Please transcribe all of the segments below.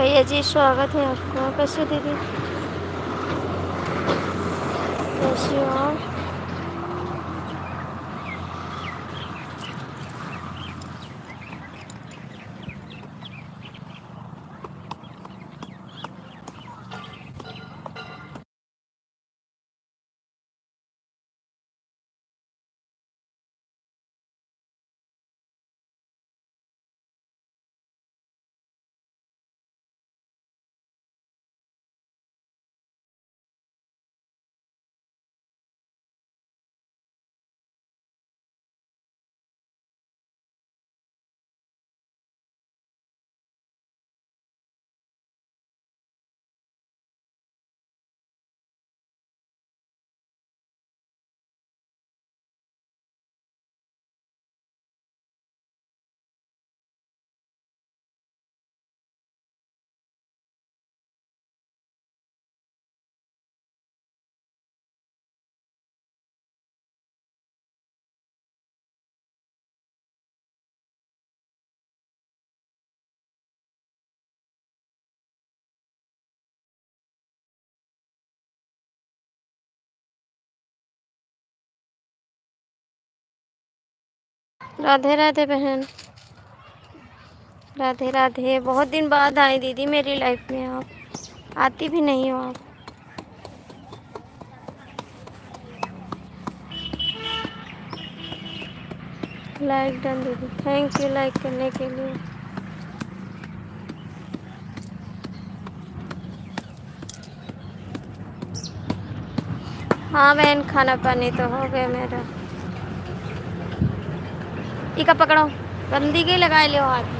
भैया जी स्वागत है आपका। कैसे दीदी, कैसी हो आप? राधे राधे बहन, राधे राधे। बहुत दिन बाद आई दीदी मेरी लाइफ में आप। आती भी नहीं हो आप। लाइक डन दीदी, थैंक यू लाइक करने के लिए। हाँ बहन, खाना पानी तो हो गया मेरा। इका पकड़ो, गंदी के लगा लो हाथ में।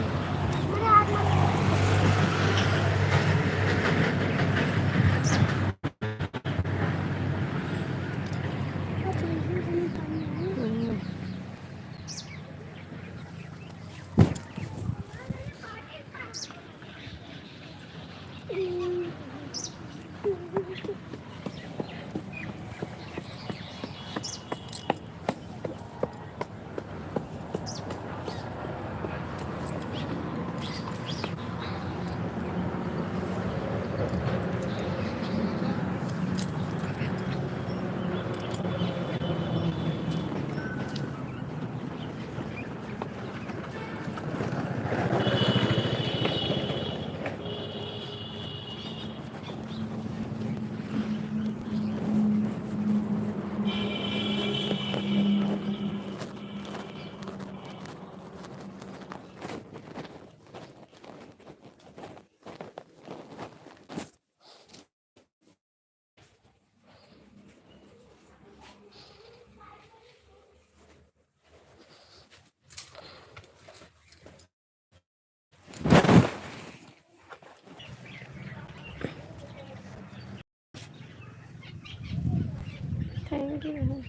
थैंक यू बहन।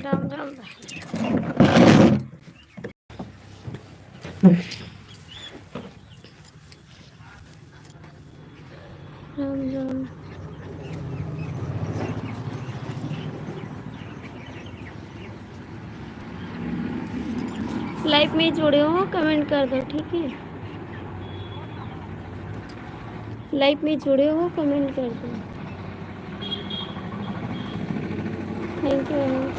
राम राम राम राम। लाइफ में जुड़े हो कमेंट कर दो, ठीक है। लाइफ में जुड़े हो कमेंट कर दो। थैंक यू बहन।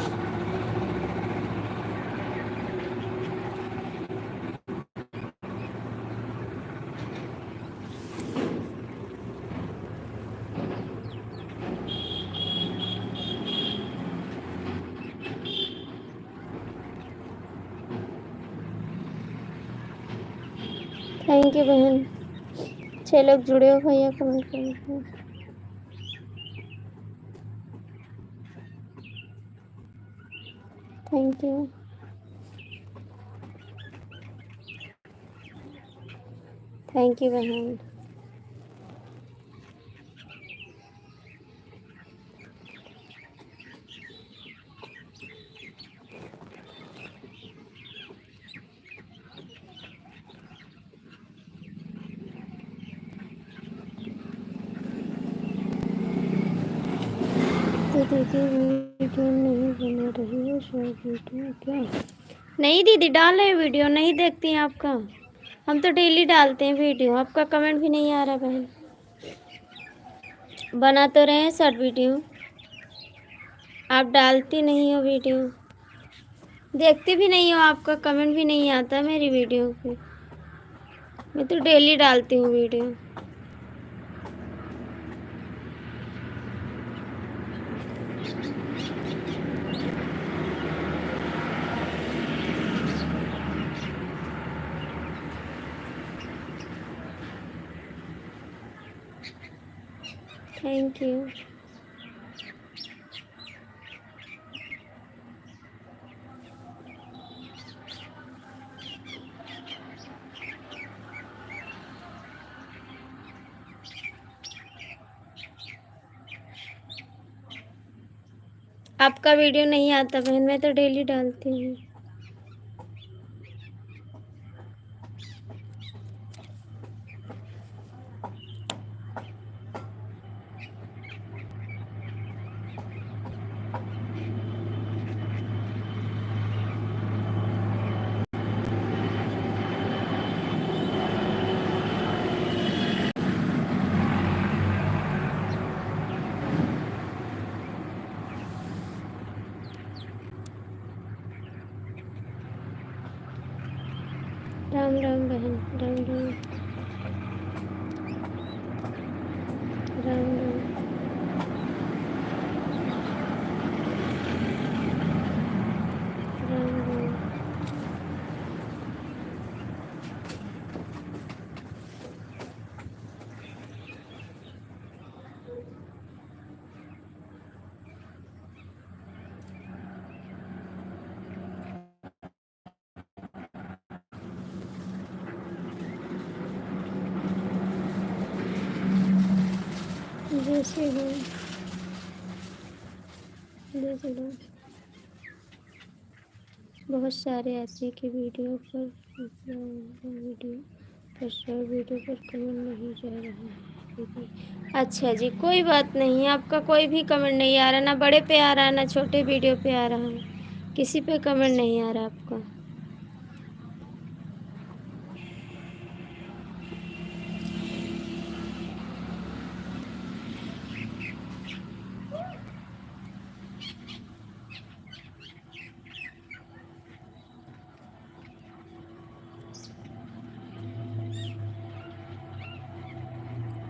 थैंक यू बहन। 6 लोग जुड़े हो भैया, कमेंट करो। Thank you. थैंक यू बहन। दीदी वीडियो नहीं बना रही है, शॉर्ट वीडियो क्या? नहीं दीदी, डाल रहे वीडियो, नहीं देखती हैं आपका। हम तो डेली डालते हैं वीडियो, आपका कमेंट भी नहीं आ रहा बहन। बना तो रहे हैं शॉर्ट वीडियो, आप डालती नहीं हो वीडियो, देखती भी नहीं हो, आपका कमेंट भी नहीं आता मेरी वीडियो पे। मैं तो डेली डालती हूँ वीडियो। Thank you. आपका वीडियो नहीं आता बहन, मैं तो डेली डालती हूँ। राम राम बहन, राम राम, राम राम। राम राम। जय श्री राम, जय श्री राम। बहुत सारे ऐसे की वीडियो पर शॉर्ट वीडियो पर कमेंट नहीं जा रहा है दीदी। अच्छा जी, कोई बात नहीं, आपका कोई भी कमेंट नहीं आ रहा, ना बड़े पे आ रहा ना छोटे वीडियो पे आ रहा है, किसी पे कमेंट नहीं आ रहा आपका।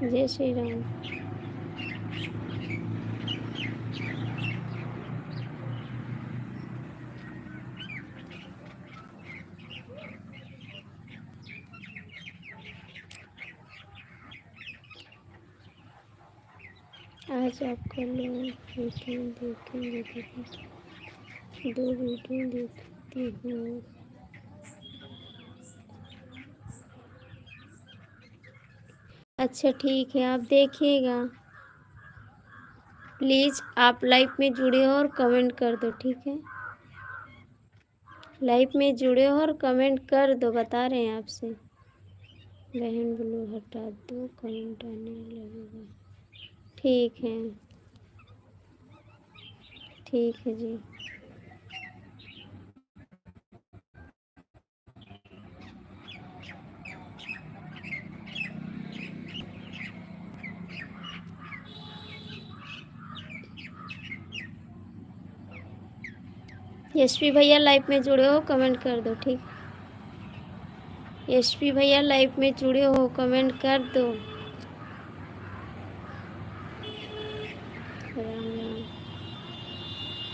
जय श्री राम। आज आपका लोग वीडियो देखेंगे दीदी, 2 वीडियो देखती हूँ। अच्छा ठीक है, आप देखिएगा प्लीज़। आप लाइव में जुड़े हो और कमेंट कर दो, ठीक है। लाइव में जुड़े हो और कमेंट कर दो, बता रहे हैं आपसे। बहन ब्लू हटा दो, कमेंट आने लगेगा। ठीक है, ठीक है जी। यशवी भैया लाइव में जुड़े हो, कमेंट कर दो, ठीक। यशवी भैया लाइव में जुड़े हो, कमेंट कर दो। राम राम।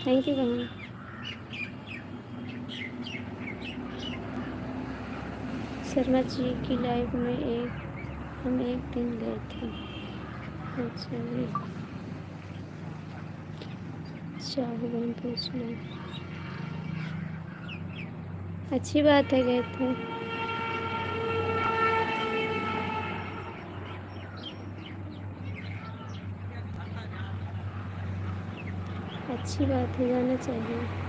थैंक यू बहन। शर्मा जी की लाइव में हम एक दिन गए थे। अच्छा जी, शाहू बहन पूछ लो। अच्छी बात है, गए थे। अच्छी बात है, जाना चाहिए।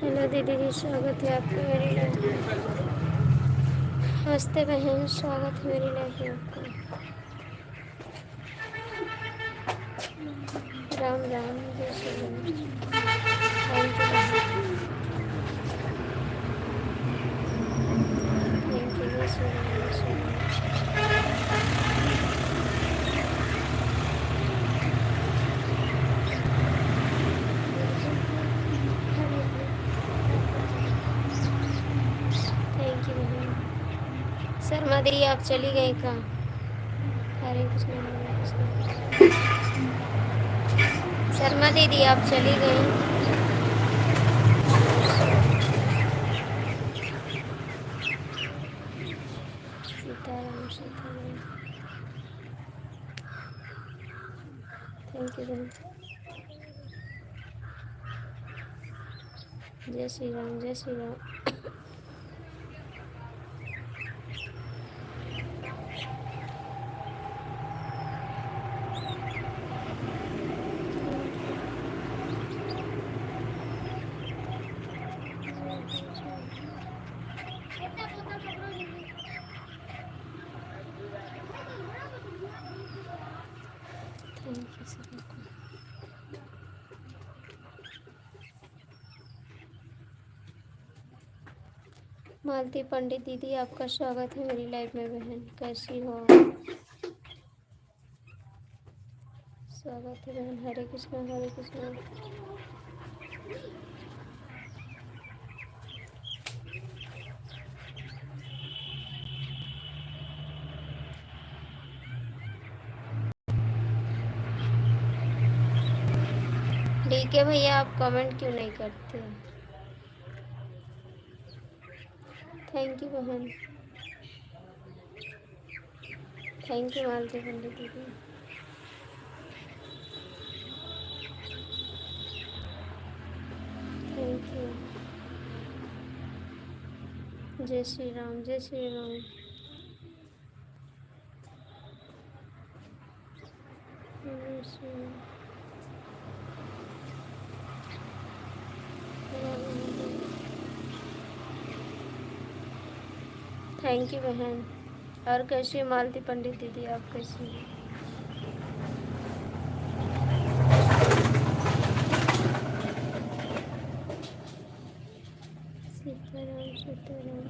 हेलो दीदी जी, स्वागत है आपका मेरी लाइफ में। नमस्ते बहन, स्वागत है मेरी लाइफ में आपका। राम राम, जय श्री राम। थैंक यू बहन, थैंक यू। जय श्री राम, जय श्री राम। थैंक यू बहन। शर्मा दी, आप चली गई का? हरे कृष्ण, हरे कृष्ण। शर्मा दीदी, आप चली गई? सीताराम, सीताराम। थैंक यू बहन। जय श्री राम, जय Shri Ram. Thank you sir. Malti Pandit दीदी, आपका स्वागत है मेरी लाइफ में बहन। कैसी हो? स्वागत है बहन। हरे कृष्णा, हरे कृष्णा। ठीक है भैया, आप कमेंट क्यों नहीं करते? थैंक यू बहन। थैंक यू मालती पंडित दीदी। Thank you. जय श्री राम, जय श्री राम। जय श्री राम। थैंक यू बहन। और कैसी है मालती पंडित दीदी, आप कैसी हैं? सीताराम, सीताराम।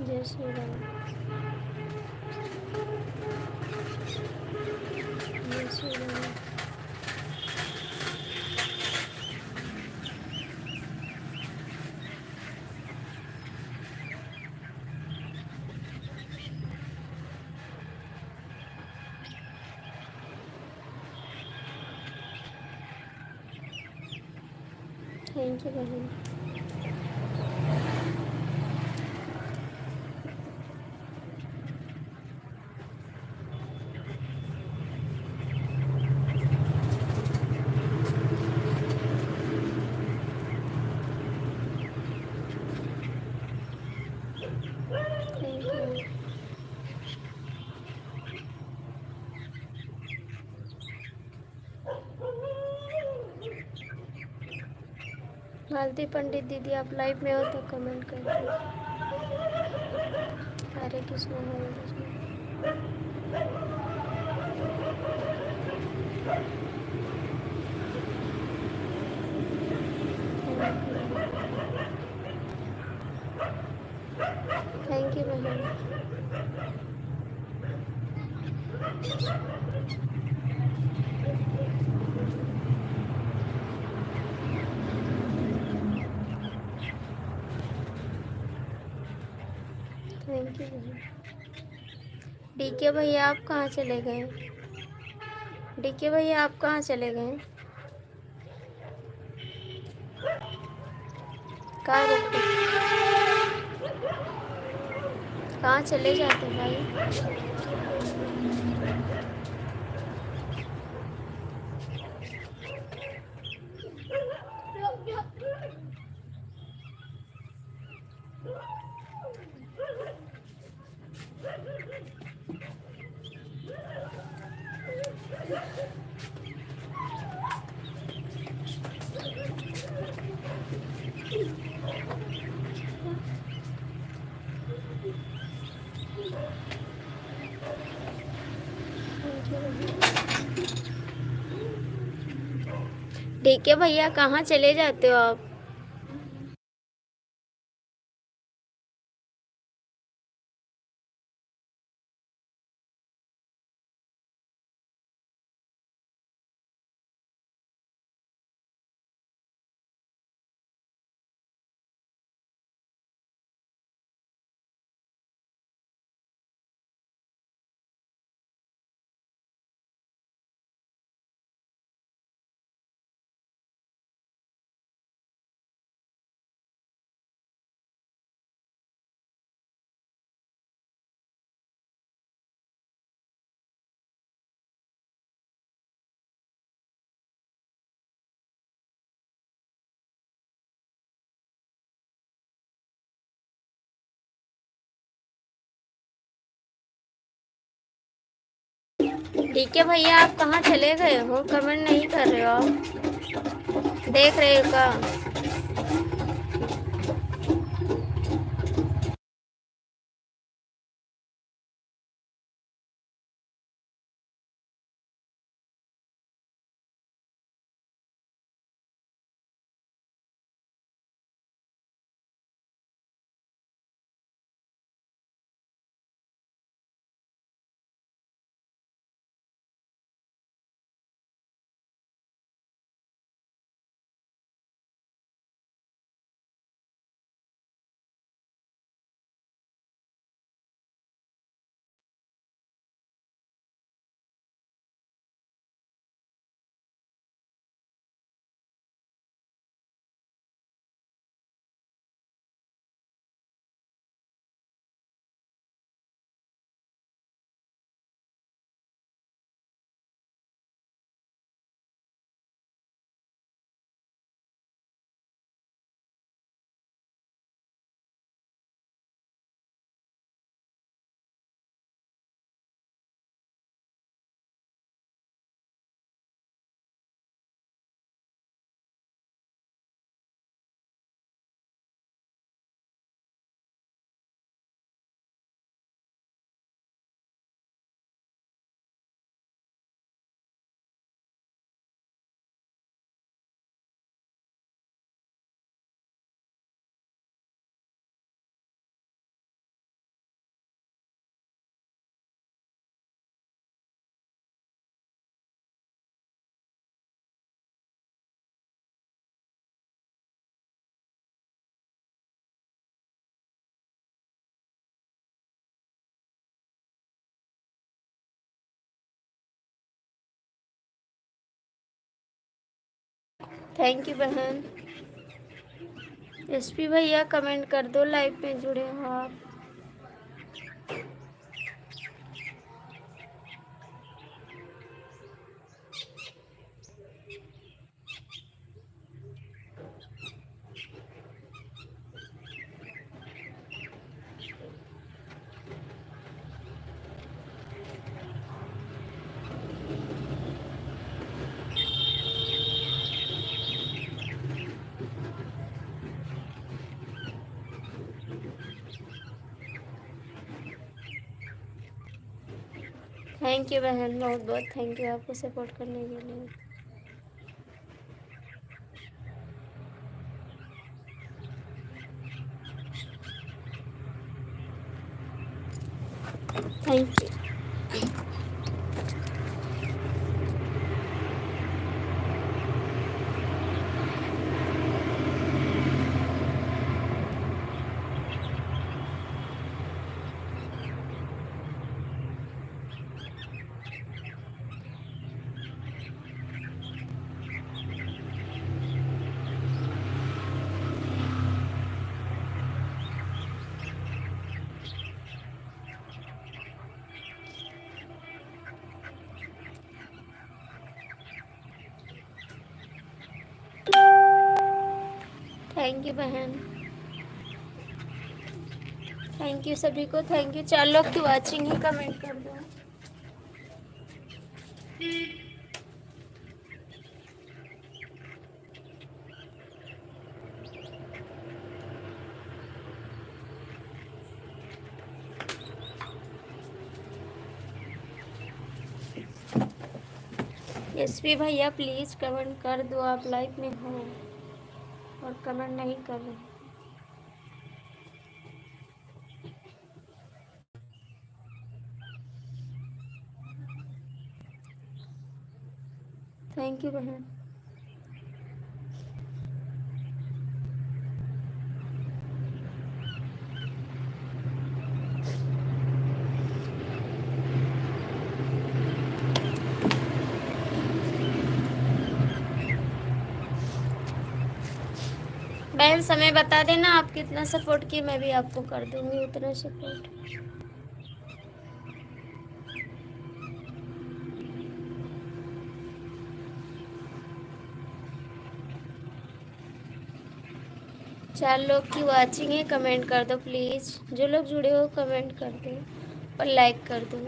जय श्री राम, जय श्री राम। थैंक यू बहन। Thank you. मालती पंडित दीदी, आप लाइव में हो तो कमेंट करते। हरे कृष्ण, हरे कृष्ण। थैंक यू बहन। थैंक यू बहन। डीके भैया, आप कहाँ चले गए? डीके भैया, आप कहाँ चले गए? कहाँ रुक कहाँ चले जाते भाई? ठीक है भैया, कहाँ चले जाते हो आप? ठीक है भैया, आप कहाँ चले गए हो? कमेंट नहीं कर रहे हो आप? देख रहे हो का? थैंक यू बहन। एसपी भैया कमेंट कर दो, लाइव में जुड़े हो आप। थैंक यू बहन, बहुत बहुत थैंक यू आपको सपोर्ट करने के लिए। Thank you. थैंक यू बहन, थैंक यू सभी को, थैंक यू। 4 लोग की वॉचिंग ही, कमेंट कर दो। एसपी भैया प्लीज़ कमेंट कर दो, आप लाइव में हो और कमेंट नहीं कर रहे। थैंक यू बहन। बहन समय बता देना आप कितना सपोर्ट किए, मैं भी आपको कर दूंगी उतना सपोर्ट। चार लोग की वाचिंग है, कमेंट कर दो प्लीज़। जो लोग जुड़े हो कमेंट कर दो और लाइक कर दो।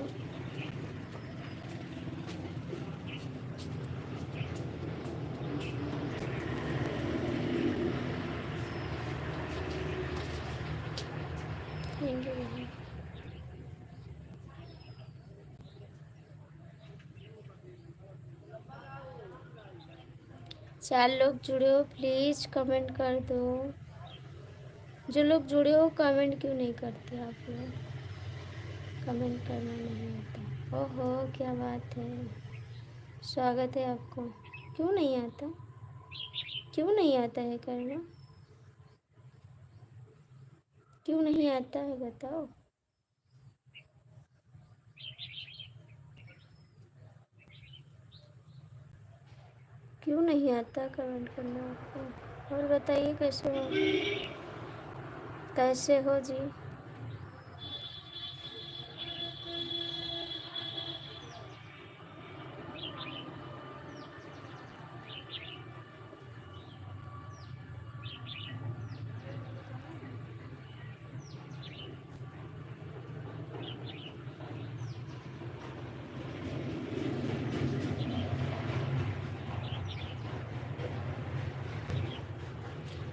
थैंक यू बहन। चार लोग जुड़े हो प्लीज़ कमेंट कर दो। जो लोग जुड़े हो कमेंट क्यों नहीं करते आप लोग? कमेंट करना नहीं आता। ओहो क्या बात है, स्वागत है आपको। क्यों नहीं आता, क्यों नहीं आता है करना, क्यों नहीं आता है बताओ। क्यों नहीं आता कमेंट करना आपको? और बताइए कैसे हो, कैसे हो जी?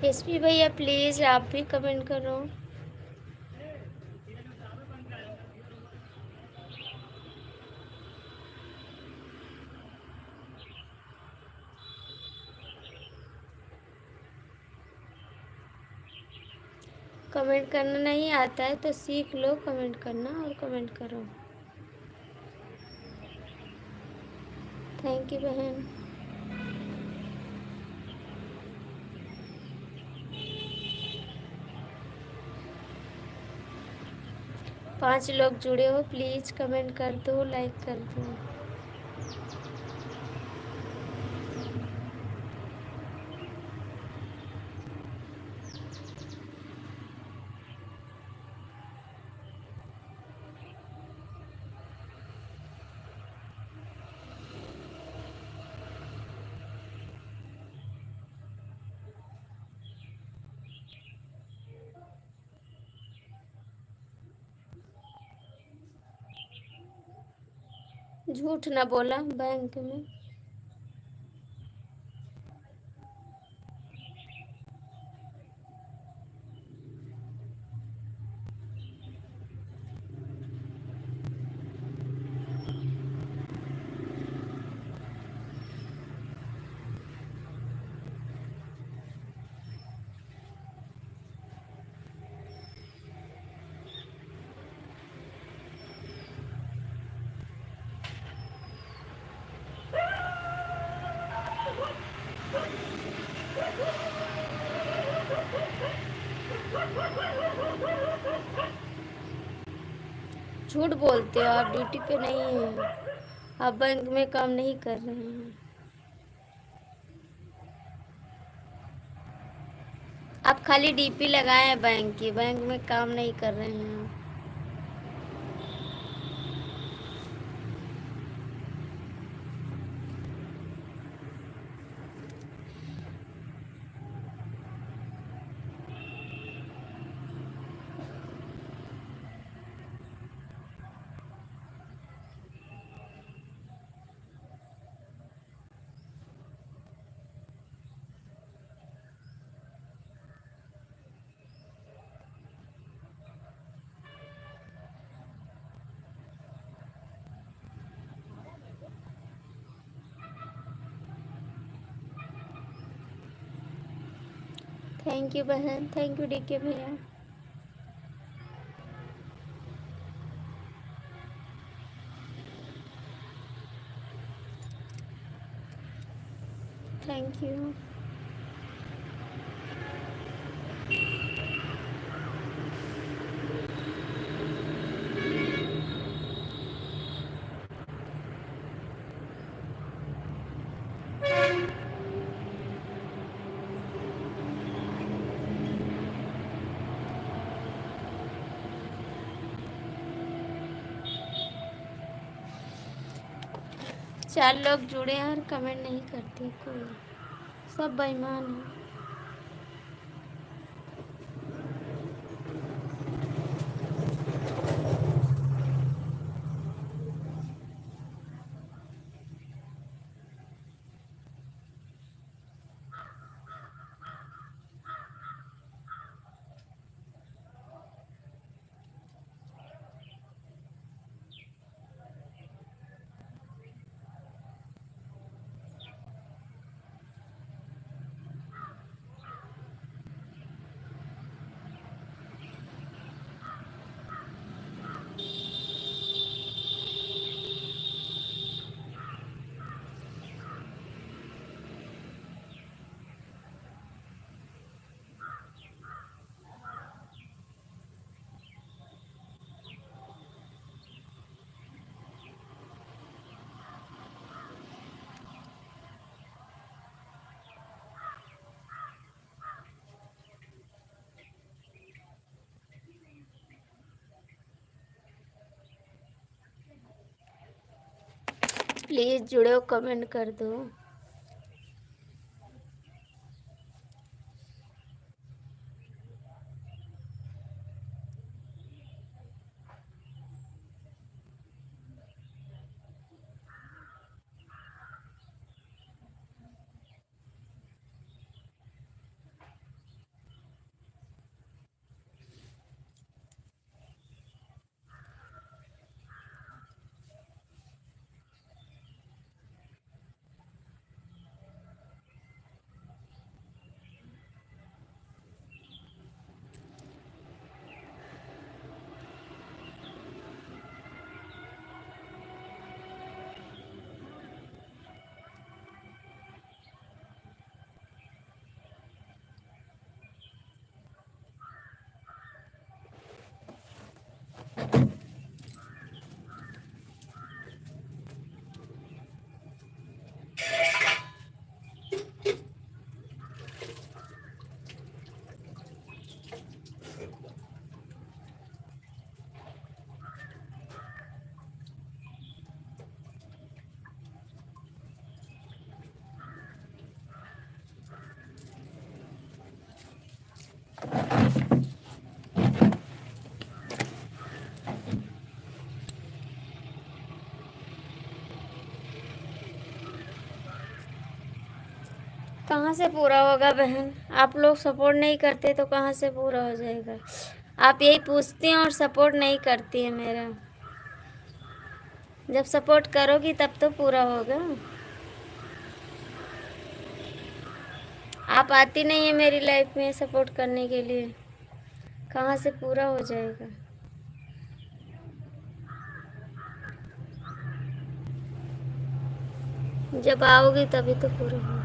एसपी भैया प्लीज़ आप भी कमेंट करो। कमेंट करना नहीं आता है तो सीख लो कमेंट करना और कमेंट करो। थैंक यू बहन। 5 लोग जुड़े हो प्लीज़ कमेंट कर दो, लाइक कर दो। झूठ ना बोला बैंक में। झूठ बोलते हो, आप ड्यूटी पे नहीं हैं, आप बैंक में काम नहीं कर रहे हैं। आप खाली डीपी लगाए हैं बैंक की, बैंक में काम नहीं कर रहे हैं। थैंक यू बहन, थैंक यू डीके भैया, थैंक यू। चार लोग जुड़े हैं और कमेंट नहीं करते कोई, सब बेईमान हैं। प्लीज़ जुड़े हो, कमेंट कर दो। कहाँ से पूरा होगा बहन, आप लोग सपोर्ट नहीं करते तो कहाँ से पूरा हो जाएगा। आप यही पूछती हैं और सपोर्ट नहीं करती है मेरा। जब सपोर्ट करोगी तब तो पूरा होगा। आप आती नहीं है मेरी लाइफ में सपोर्ट करने के लिए, कहाँ से पूरा हो जाएगा। जब आओगी तभी तो पूरा होगा।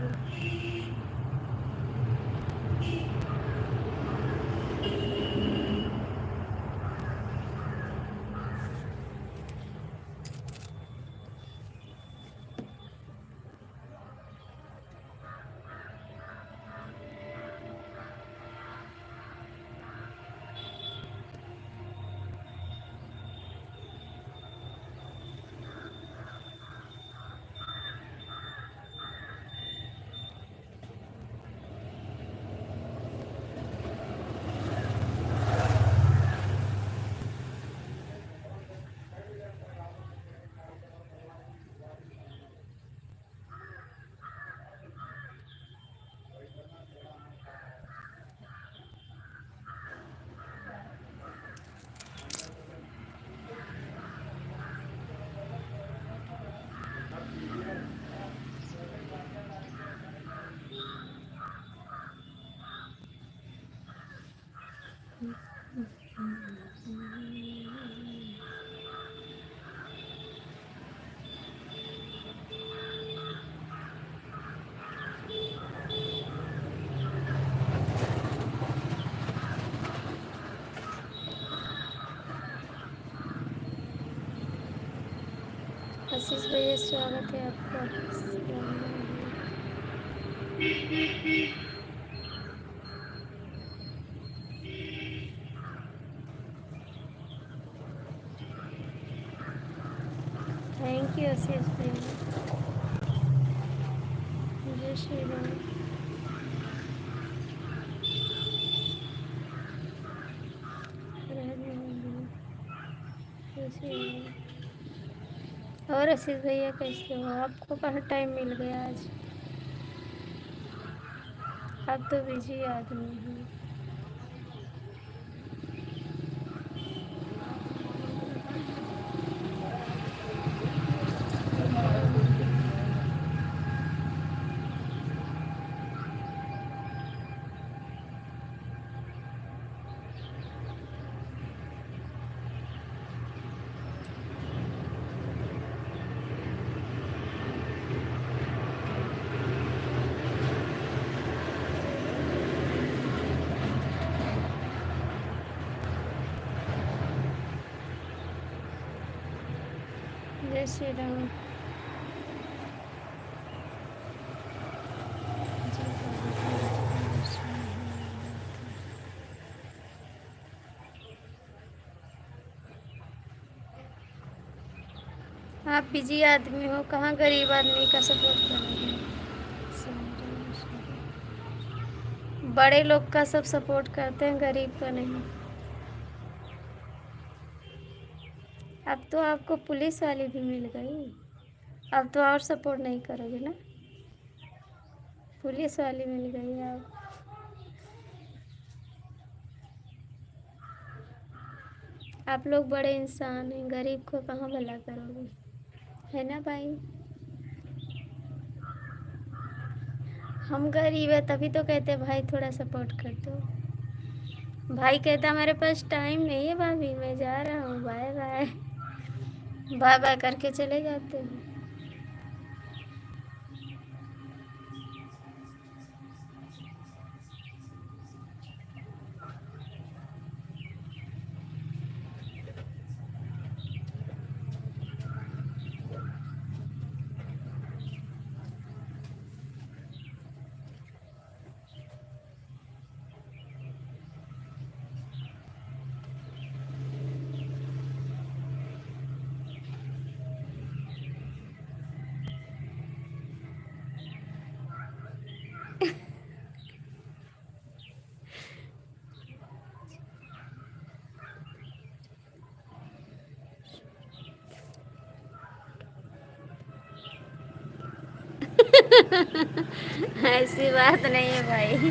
आशीष भैया स्वागत है आपका। थैंक यू आशीष भैया। जय श्री राम। कैसे हो? और आशीष भैया कैसे हो? आपको कहाँ टाइम मिल गया आज? आप तो बिजी आदमी हैं। जय श्री राम। आप बिजी आदमी हो, कहाँ गरीब आदमी का सपोर्ट करोगे? बड़े लोग का सब सपोर्ट करते हैं, गरीब का नहीं। अब तो आपको पुलिस वाली भी मिल गई, अब तो और सपोर्ट नहीं करोगे ना। पुलिस वाली मिल गई आप लोग बड़े इंसान हैं, गरीब को कहाँ भला करोगे, है ना भाई? हम गरीब है तभी तो कहते भाई थोड़ा सपोर्ट कर दो। भाई कहता मेरे पास टाइम नहीं है भाभी, मैं जा रहा हूँ, बाय बाय। बाय बाय करके चले जाते हैं। ऐसी बात नहीं है भाई,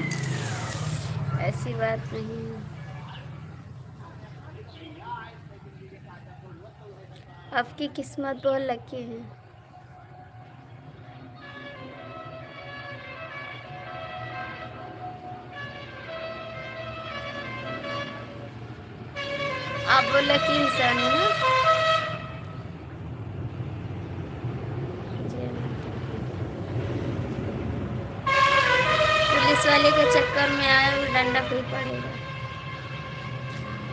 ऐसी बात नहीं है। आपकी किस्मत बहुत लकी है। आप वो लकी इंसान है ना। जय माता दी। पुलिस वाले के चक्कर में आए वो डंडा भी पड़ेगा।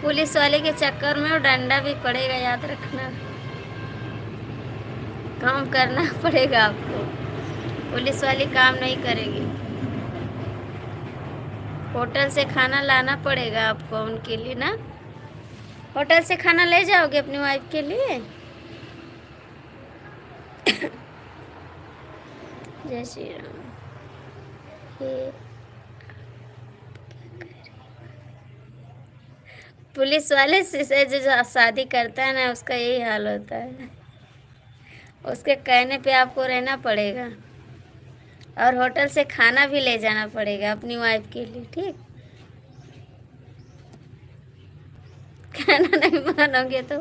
पुलिस वाले के चक्कर में वो डंडा भी पड़ेगा, याद रखना। काम करना पड़ेगा आपको, पुलिस वाली काम नहीं करेगी। होटल से खाना लाना पड़ेगा आपको उनके लिए ना। होटल से खाना ले जाओगे अपनी वाइफ के लिए? जय श्री राम। ये पुलिस वाले से जो शादी करता है ना, उसका यही हाल होता है। उसके कहने पे आपको रहना पड़ेगा, और होटल से खाना भी ले जाना पड़ेगा अपनी वाइफ के लिए, ठीक? खाना नहीं मानोगे तो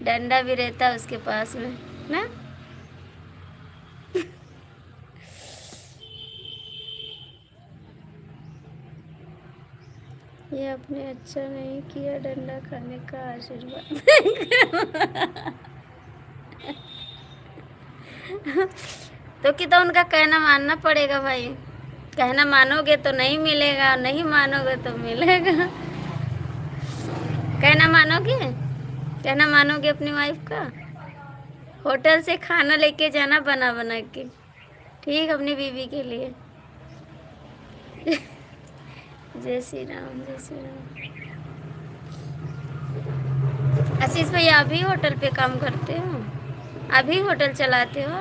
डंडा भी रहता है उसके पास में ना। ये आपने अच्छा नहीं किया, डंडा खाने का आशीर्वाद। तो कि तो उनका कहना मानना पड़ेगा भाई। कहना मानोगे तो नहीं मिलेगा, नहीं मानोगे तो मिलेगा। कहना मानोगे? कहना मानोगे अपनी वाइफ का? होटल से खाना लेके जाना बना बना के, ठीक, अपनी बीवी के लिए। जय श्री राम, जय श्री राम। आशीष भैया अभी होटल पे काम करते हो? अभी होटल चलाते हो?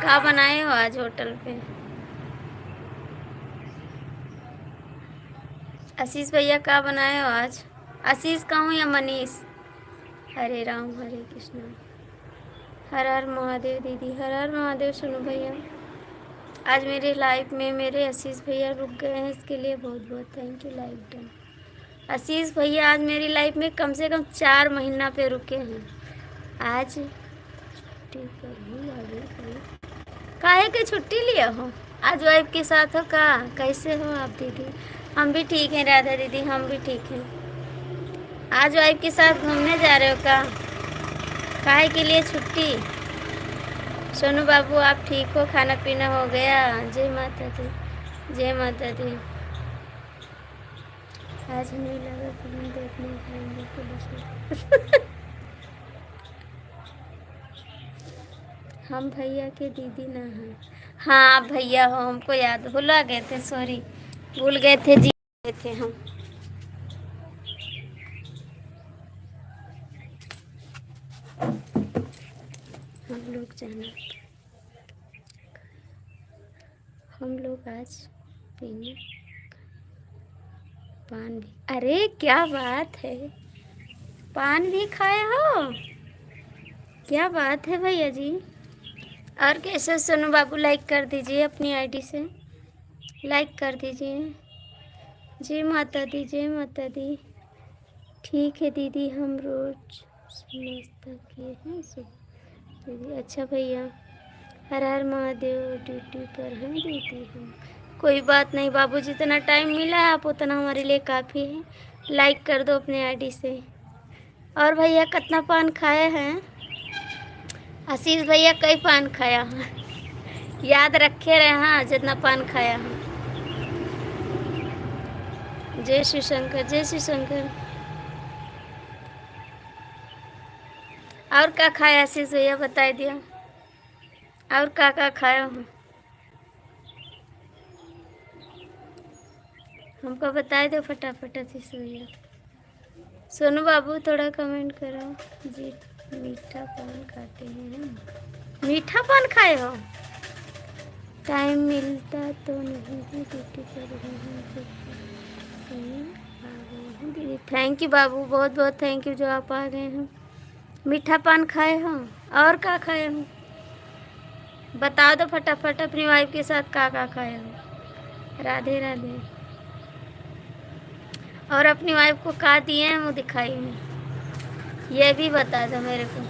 क्या बनाए हो आज होटल पे? आशीष भैया क्या बनाए हो आज? आशीष कहूँ या मनीष? हरे राम हरे कृष्ण। हर हर महादेव दीदी, हर हर महादेव। सुनो भैया, आज मेरे लाइफ में मेरे आशीष भैया रुक गए हैं, इसके लिए बहुत बहुत thank you. Like done. Ashish भैया आज मेरी लाइफ में कम से कम 4 महीना पे रुके हैं। आज छुट्टी पर हूँ अभी। काहे के छुट्टी लिया हो? आज वाइफ के साथ हो का? कैसे हो आप दीदी? हम भी ठीक हैं राधा दीदी, हम भी ठीक हैं। आज वाइफ के साथ घूमने जा रहे हो का? काहे के लिए छुट्टी? सोनू बाबू आप ठीक हो? खाना पीना हो गया? जय माता दी, जय माता दी। आज नहीं लगा फिल्म देखने जाएंगे पुलिस। हम भैया के दीदी ना हैं। हाँ आप भैया हो, हमको याद, भुला गए थे, सॉरी, भूल गए थे जी, गए थे हम। हम लोग जाना, हम लोग आज पीने पान भी। अरे क्या बात है, पान भी खाए हो? क्या बात है भैया जी। और कैसे सोनू बाबू? लाइक कर दीजिए, अपनी आईडी से लाइक कर दीजिए। जय माता दी, जय माता दी। ठीक है दीदी, हम रोज नाश्ता किए हैं सुबह दीदी। अच्छा भैया, हर हर महादेव। ड्यूटी पर हैं दीदी हम। कोई बात नहीं बाबू, जितना टाइम मिला है आप उतना हमारे लिए काफ़ी है। लाइक कर दो अपने आईडी से। और भैया कितना पान खाए हैं? आशीष भैया कई पान खाया है, याद रखे रहे। हाँ जितना पान खाया है। जय श्री शंकर, जय श्री शंकर। और क्या खाया आशीष भैया, बता दिया। और क्या खाया हूँ हमको बता दो फटाफट आशीष भैया। सोनू बाबू थोड़ा कमेंट करो जी। मीठा पान खाते हैं हम। मीठा पान खाए हो? टाइम मिलता तो नहीं है, ड्यूटी पर हैं दीदी। थैंक यू बाबू, बहुत बहुत थैंक यू जो आप आ गए हैं। मीठा पान खाए हो? और क्या खाए हो बता दो फटाफट। अपनी वाइफ के साथ क्या खाए हो? राधे राधे। और अपनी वाइफ को क्या दिए हैं वो दिखाई में, ये भी बता दो मेरे को।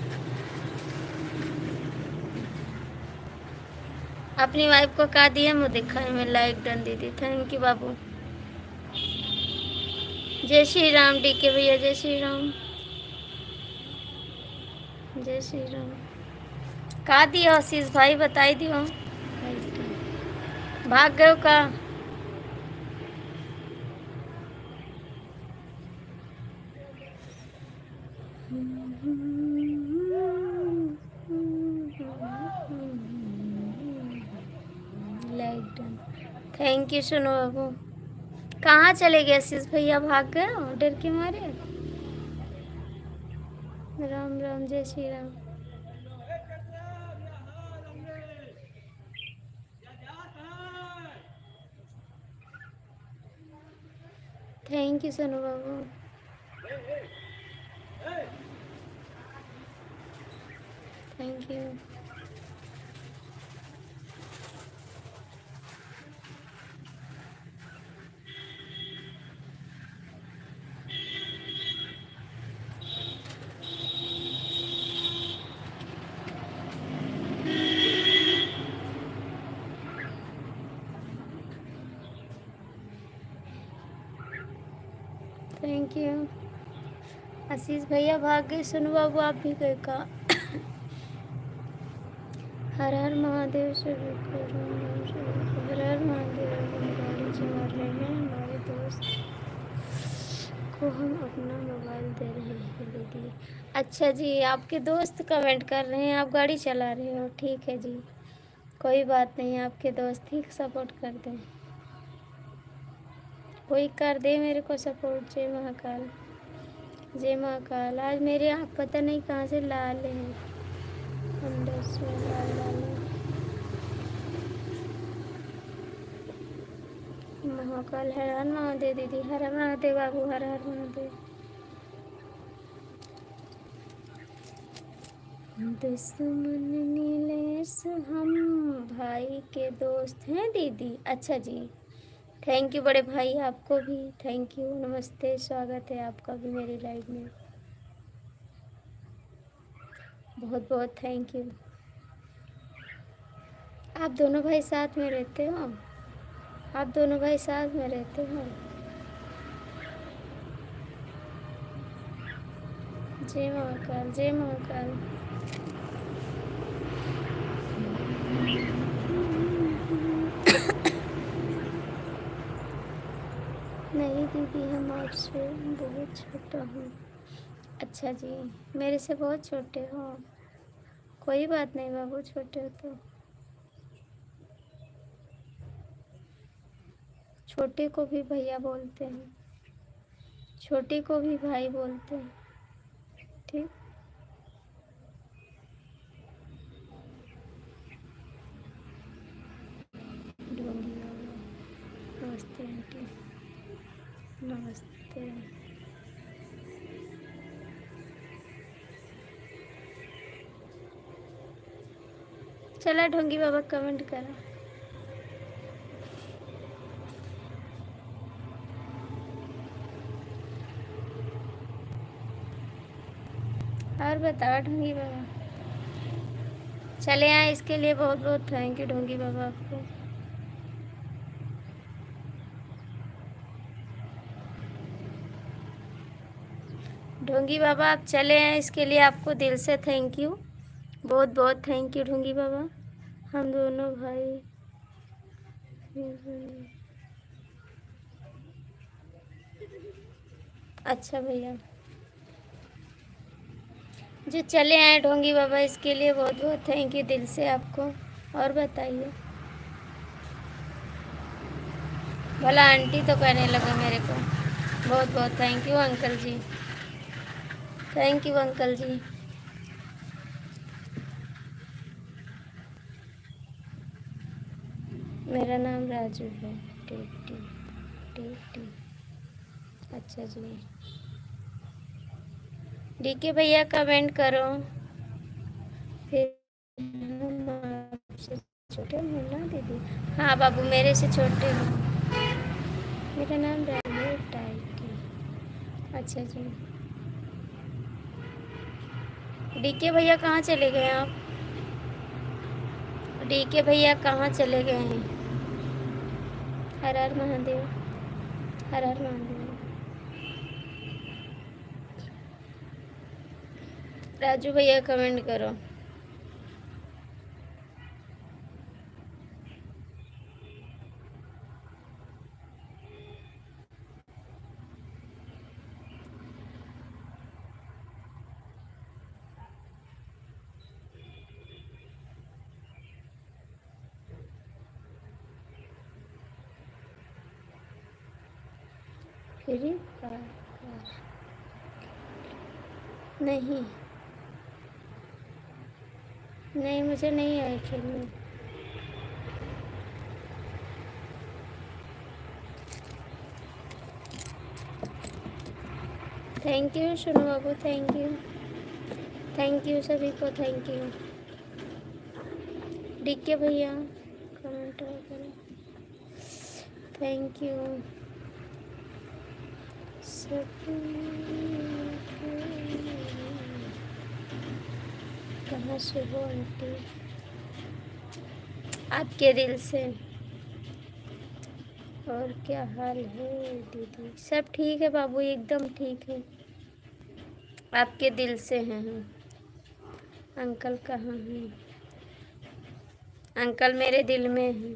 अपनी वाइफ को क्या दिए वो दिखाई में। लाइक डन दीदी, थैंक यू बाबू। जय श्री राम डीके भैया, जय श्री राम, जय श्री राम। का दियो आशीष भाई, बताई दियो। भाग गए का? Like done, thank you Sonu बाबू। कहाँ चले गए आशीष भैया, भाग गए डर के मारे? राम राम, जय श्री राम। थैंक यू सोनू बाबू, thank you. Thank you. Ashish भैया भाग गए, सोनू बाबू आप भी गए का? हर हर महादेव से हर हर महादेव। हम गाड़ी चला रहे हैं, हमारे दोस्त को हम अपना मोबाइल दे रहे हैं दीदी। अच्छा जी, आपके दोस्त कमेंट कर रहे हैं, आप गाड़ी चला रहे हो, ठीक है जी, कोई बात नहीं, आपके दोस्त ही सपोर्ट कर दें, कोई कर दे मेरे को सपोर्ट। जय महाकाल, जय महाकाल। आज मेरे आँख पता नहीं कहाँ से लाल है, अंदर से लाल लाल है। महाकाल, हर हर महादेव दीदी, हर हर महादेव बाबू, हर हर महादेव। दुश्मन नीलेश हम भाई के दोस्त हैं दीदी। अच्छा जी, थैंक यू बड़े भाई, आपको भी थैंक यू, नमस्ते, स्वागत है आपका भी मेरी लाइव में, बहुत बहुत थैंक यू। आप दोनों भाई साथ में रहते हो, आप दोनों भाई साथ में रहते हो। जय महाकाल, जय महाकाल। नहीं दीदी, हम आपसे बहुत छोटा हूँ। अच्छा जी, मेरे से बहुत छोटे हो, कोई बात नहीं बाबू, छोटे हो तो। छोटे को भी भैया बोलते हैं, छोटे को भी भाई बोलते हैं, ठीक। ढोंगी बाबा, नमस्ते आंटी, नमस्ते। चला ढोंगी बाबा, कमेंट करा। और बताओ ढोंगी बाबा, चले आए, इसके लिए बहुत बहुत थैंक यू ढोंगी बाबा आपको। ढोंगी बाबा आप चले आए, इसके लिए आपको दिल से थैंक यू, बहुत बहुत थैंक यू ढोंगी बाबा। हम दोनों भाई, अच्छा भैया जो चले आए ढोंगी बाबा, इसके लिए बहुत बहुत थैंक यू दिल से आपको। और बताइए, भला आंटी तो कहने लगे मेरे को, बहुत बहुत thank you uncle ji, thank you uncle ji. मेरा नाम राजू है, टी टी टी। अच्छा जी, डीके भैया कमेंट करो, फिर हम आपसे छोटे हो ना दीदी। हाँ बाबू, मेरे से छोटे हो। मेरा नाम राजू टाइटी। अच्छा जी, डीके भैया कहाँ चले गए आप, डीके भैया कहाँ चले गए हैं। हर हर महादेव, हर हर महादेव। राजू भैया कमेंट करो। फ्री फायर नहीं, नहीं मुझे नहीं आया खेलने। थैंक यू सुनो बाबू, थैंक यू सभी को, थैंक यू। डीके भैया कमेंट करें, थैंक यू कहाँ से हो आंटी, आपके दिल से। और क्या हाल है दीदी, सब ठीक है बाबू, एकदम ठीक है, आपके दिल से हैं हम। अंकल कहाँ हैं, अंकल मेरे दिल में हैं।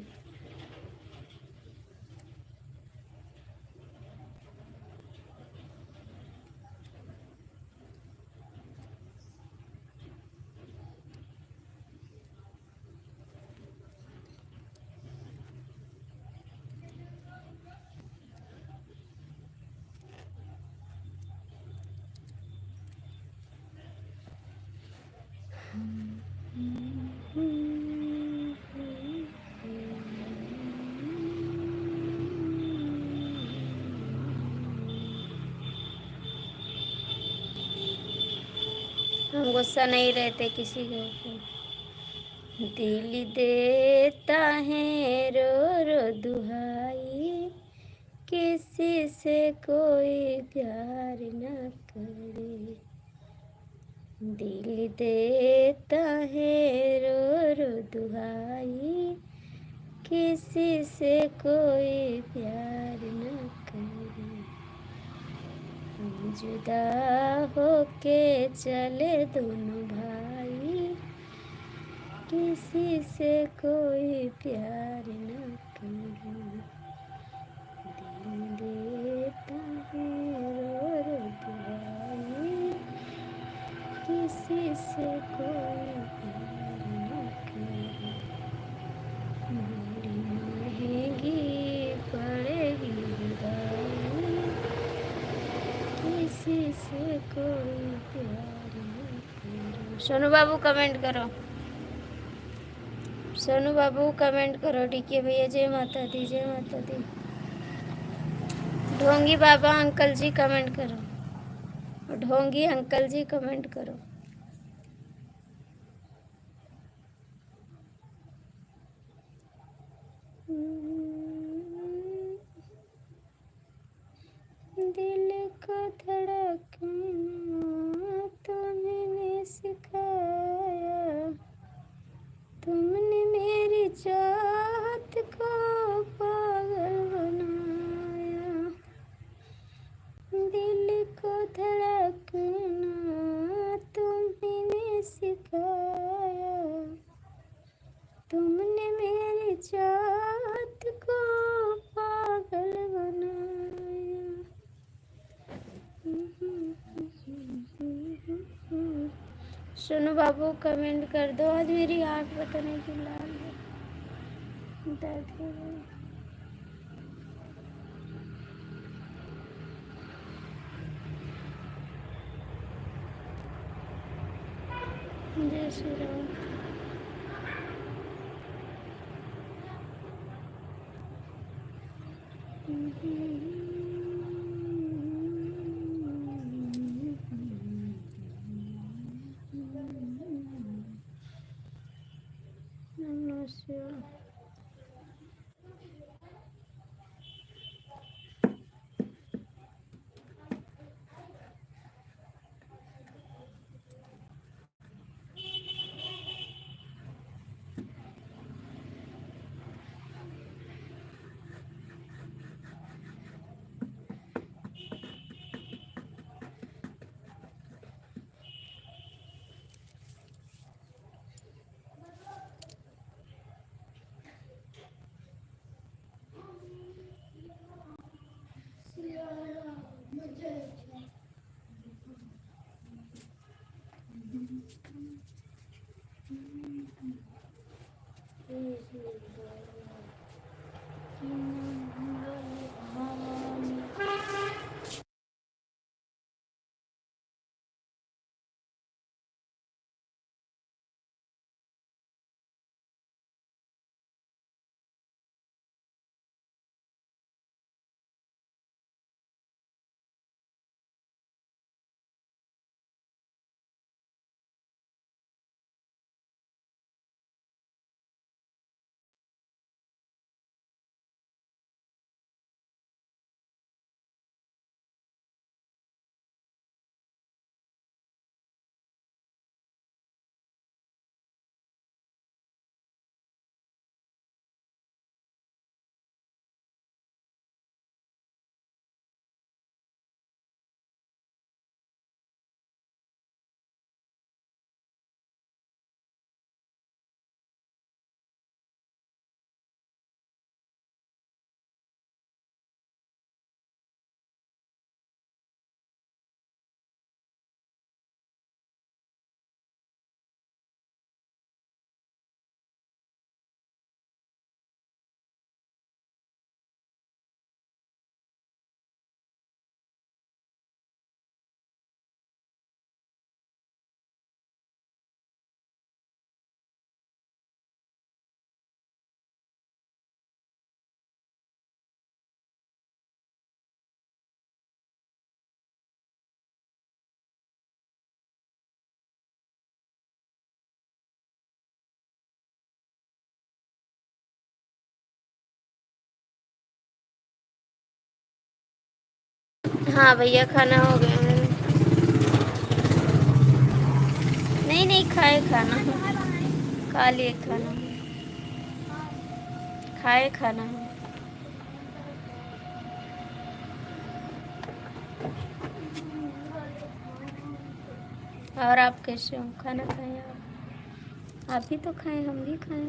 हम गुस्सा नहीं रहते किसी के ऊपर। दिल देता है रो रो दुहाई, किसी से कोई प्यार न करे। दिल देता है रो रो दुहाई, किसी से कोई प्यार न करे। हम जुदा होके चले दोनों भाई, किसी से कोई प्यार न करे। दिल देता है रो रो दुहाई, किसी से कोई प्यार न करे। बड़ी महंगी पड़ेगी जुदाई, किसी से कोई प्यार न करे। सोनू बाबू कमेंट करो, सोनू बाबू कमेंट करो। डीके भैया जय माता दी, जय माता दी। ढोंगी बाबा अंकल जी कमेंट करो, ढोंगी अंकल जी कमेंट करो। दिल को धड़कना तुमने सिखाया, तुमने मेरी चाहत को पागल बनाया। दिल को धड़कना तुमने सिखाया, तुमने मेरी चाहत को पागल बनाया। सोनू बाबू कमेंट कर दो। आज मेरी आँख पता नहीं क्यों लाल है, दर्द हो रहा है। जय श्री राम। नमस्कार। हाँ भैया, खाना हो गया मेरा। नहीं नहीं, खाए खाना, खा लिए खाना, खाए खाना। और आप कैसे हो? खाना खाए आप भी तो खाए, हम भी खाए,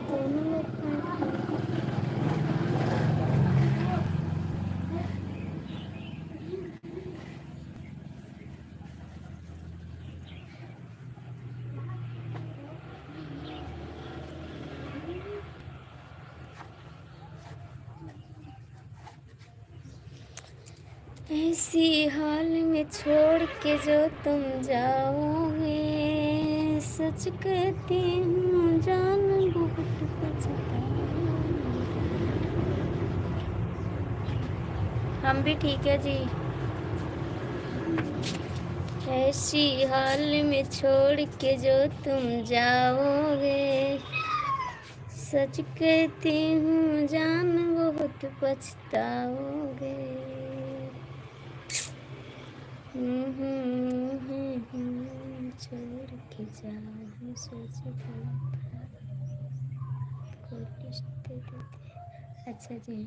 दोनों लोग खाए खाना। ऐसी हाल में छोड़ के जो तुम जाओगे, सच कहती हूँ जान बहुत पछताओगे। हम भी ठीक है जी। ऐसी हाल में छोड़ के जो तुम जाओगे, सच कहती हूँ जान बहुत पछताओगे। छोड़ के जाओ सोच गलत आपको रिश्ते देते। अच्छा जी।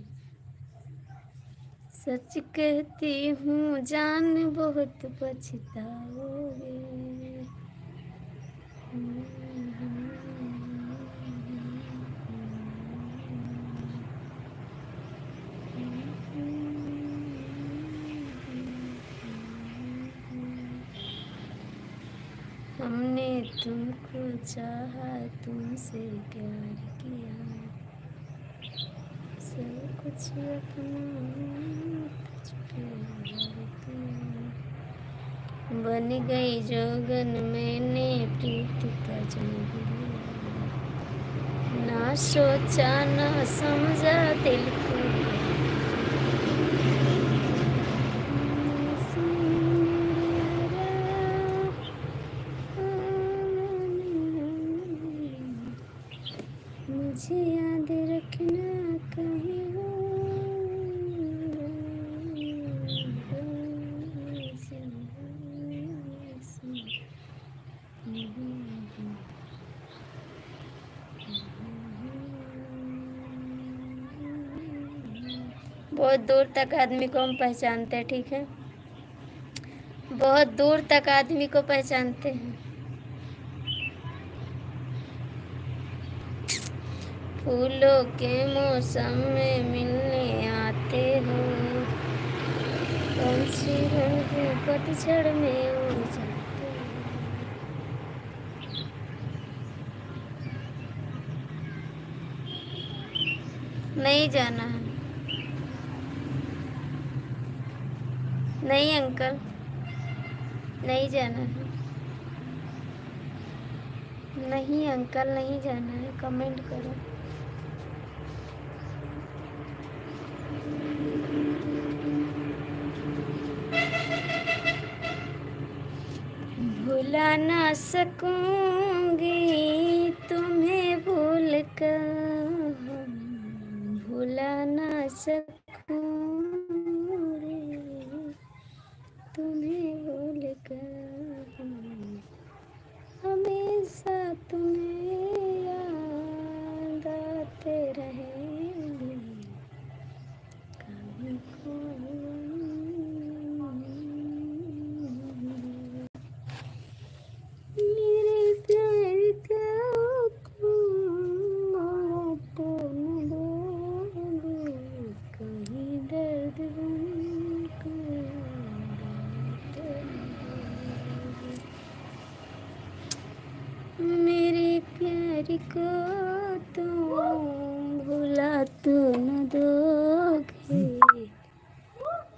सच कहती हूँ जान बहुत पछताओगे। हमने तुमको चाहा, तुमसे प्यार किया, सब कुछ अपना तुझ पे वार किया। बन गई जोगन मैंने प्रीत का जोग लिया, ना सोचा ना समझा दिल को। मुझे याद रखना कहीं हो। बहुत दूर तक आदमी को हम पहचानते हैं, ठीक है? बहुत दूर तक आदमी को पहचानते हैं। फूलों के मौसम में मिलने आते हो, पंछी बन के पतझड़ में उड़ जाते हो। नहीं जाना है। नहीं अंकल, नहीं जाना है। नहीं अंकल, नहीं जाना है। कमेंट करो। भुला ना सकूंगी तुम्हें भूल कर, भुला ना सकूंगी तुम्हें भूल कर, हमेशा तुम्हें याद आते रहेंगे कभी खोए। मेरे प्यार का तो न दोगे, कहीं दर्द बनकर तो न दोगे। मेरे प्यार को तुम भुला तो न दोगे,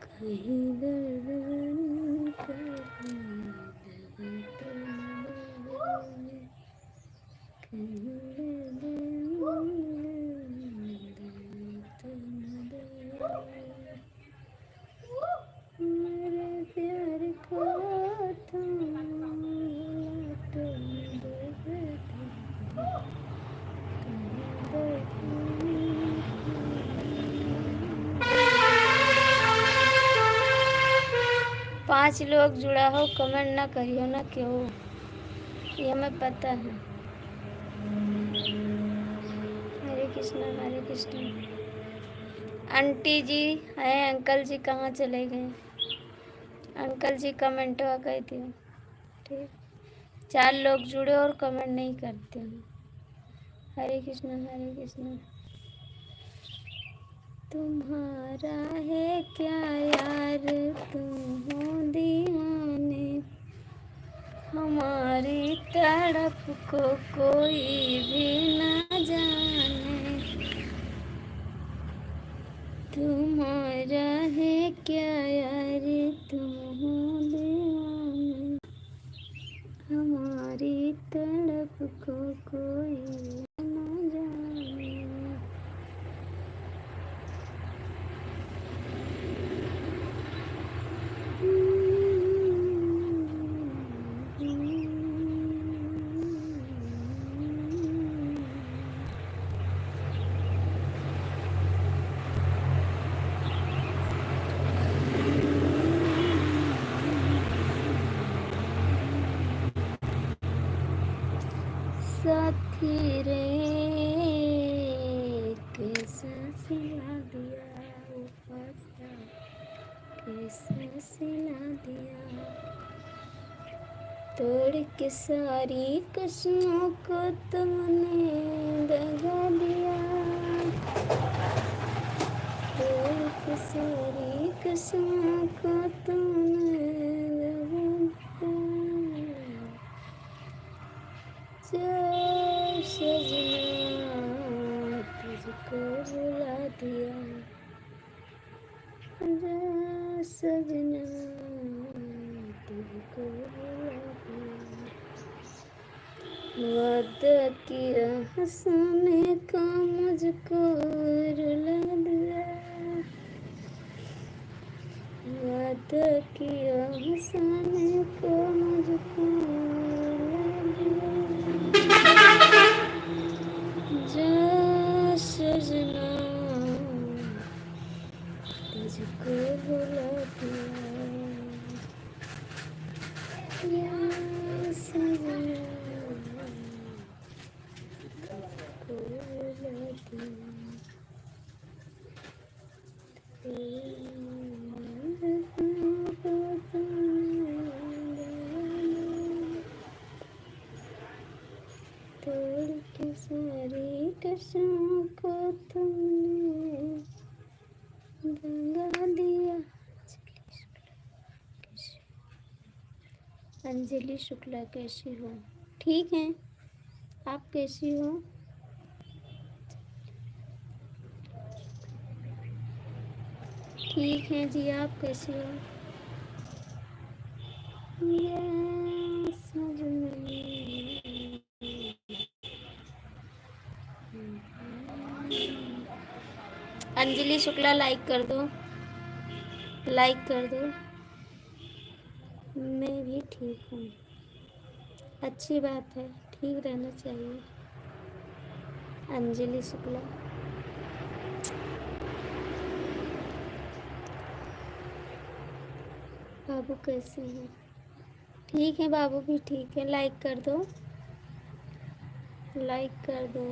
कहीं दर्द बनकर तो न दोगे, कहीं दर्द तो न दोगे। मेरे प्यार को तुम भुला तो न दोगे, कहीं दर्द 5 लोग जुड़ा हो, कमेंट ना करियो ना, क्यों? ये हमें पता है। हरे कृष्णा हरे कृष्णा। आंटी जी है, अंकल जी कहाँ चले गए? अंकल जी कमेंट कर दियो। ठीक, 4 लोग जुड़े और कमेंट नहीं करते हैं। हरे कृष्णा हरे कृष्णा। तुम्हारा है क्या यार, तुम हो दीवाने, हमारी तड़प को कोई भी ना जाने। तुम्हारा है क्या यार, तुम हो दीवाने, हमारी तड़प को कोई ना जाने। साथी रे कैसा सिला दिया, ऊपर से कैसा सिला दिया, तोड़ के सारी कसमों को तुमने दगा दिया, तोड़ के सारी कसमों को तुमने दगा दिया। जो सजना तुझको बुला दिया, जो सजना तुझको बुला दिया, वादा किया हंसने का मुझको रुला दिया, वादा किया हंसने को मुझको रुला दिया। जो सजना तुझको बुला दिया, या सजना तुझको बुला दिया। तोड़ के सारी कसमों को तुमने दगा दिया। अंजलि शुक्ला कैसी हो? ठीक है, आप कैसी हो? ठीक है जी, आप कैसी हो? अंजलि शुक्ला लाइक कर दो, लाइक कर दो। मैं भी ठीक हूँ, अच्छी बात है, ठीक रहना चाहिए। अंजलि शुक्ला, बाबू कैसे हैं? ठीक है, बाबू भी ठीक है। लाइक कर दो, लाइक कर दो।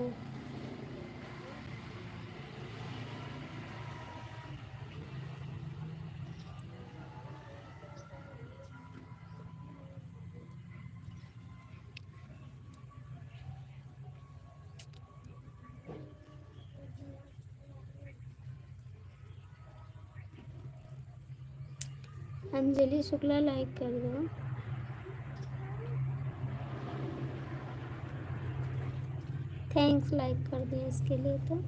अंजलि शुक्ला लाइक कर दो। थैंक्स लाइक कर दिया इसके लिए। तो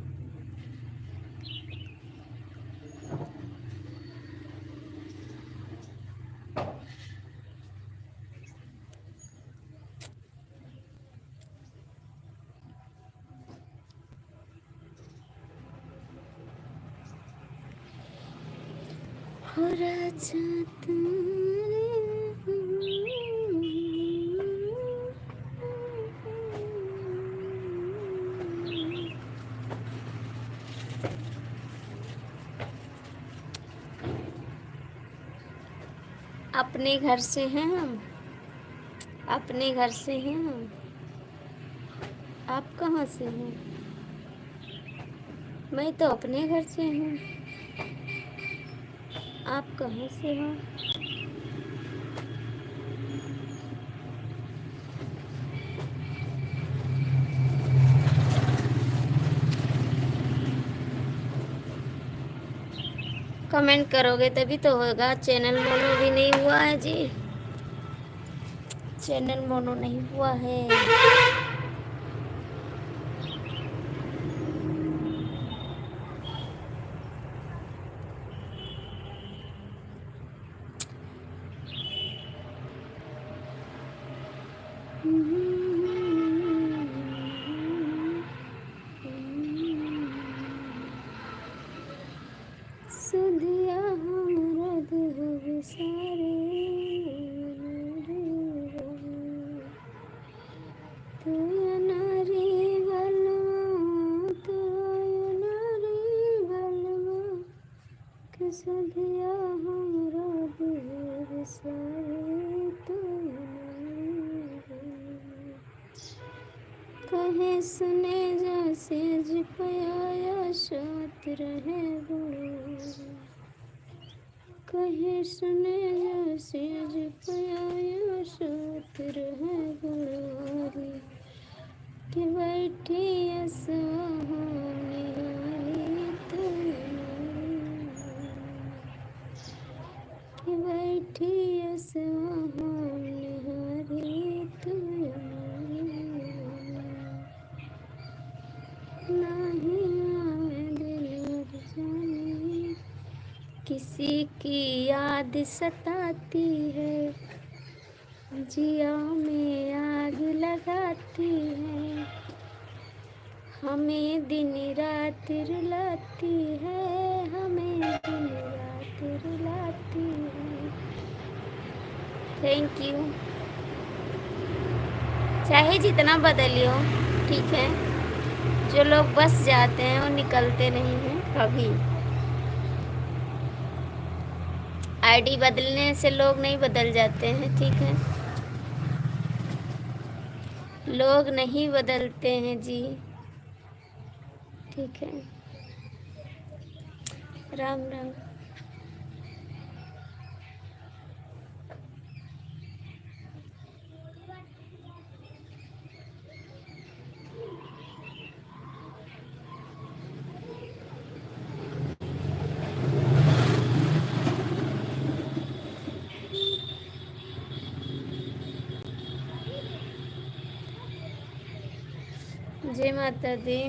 हो राजा अपने घर से हैं हम, अपने घर से हैं हम। आप कहाँ से हैं? मैं तो अपने घर से हूँ। आप कहाँ से हो? कमेंट करोगे तभी तो होगा। चैनल मोनो भी नहीं हुआ है जी, चैनल मोनो नहीं हुआ है। सुधिया हमरा देह विसारे, तू नारी बलवा, तू नारी बलवा, कि सुधिया हमरा देह विसारे, तू नारी बलवा। कहे सुने जैसे जिपया शात रहे गुण, कहे सुने जैसे जिपया शात रहे गुण, कि बैठी असवाहा निहारी तो कि बैठी असवाहा निहारी तो नहीं आवे दिल जाने, किसी की याद सताती है, जिया में आग लगाती है, हमें दिन रात रुलाती है, हमें दिन रात रुलाती है। Thank you. चाहे जितना बदलियो ठीक है, जो लोग बस जाते हैं वो निकलते नहीं हैं कभी। आईडी बदलने से लोग नहीं बदल जाते हैं, ठीक है। लोग नहीं बदलते हैं जी, ठीक है। राम राम। जय माता दी।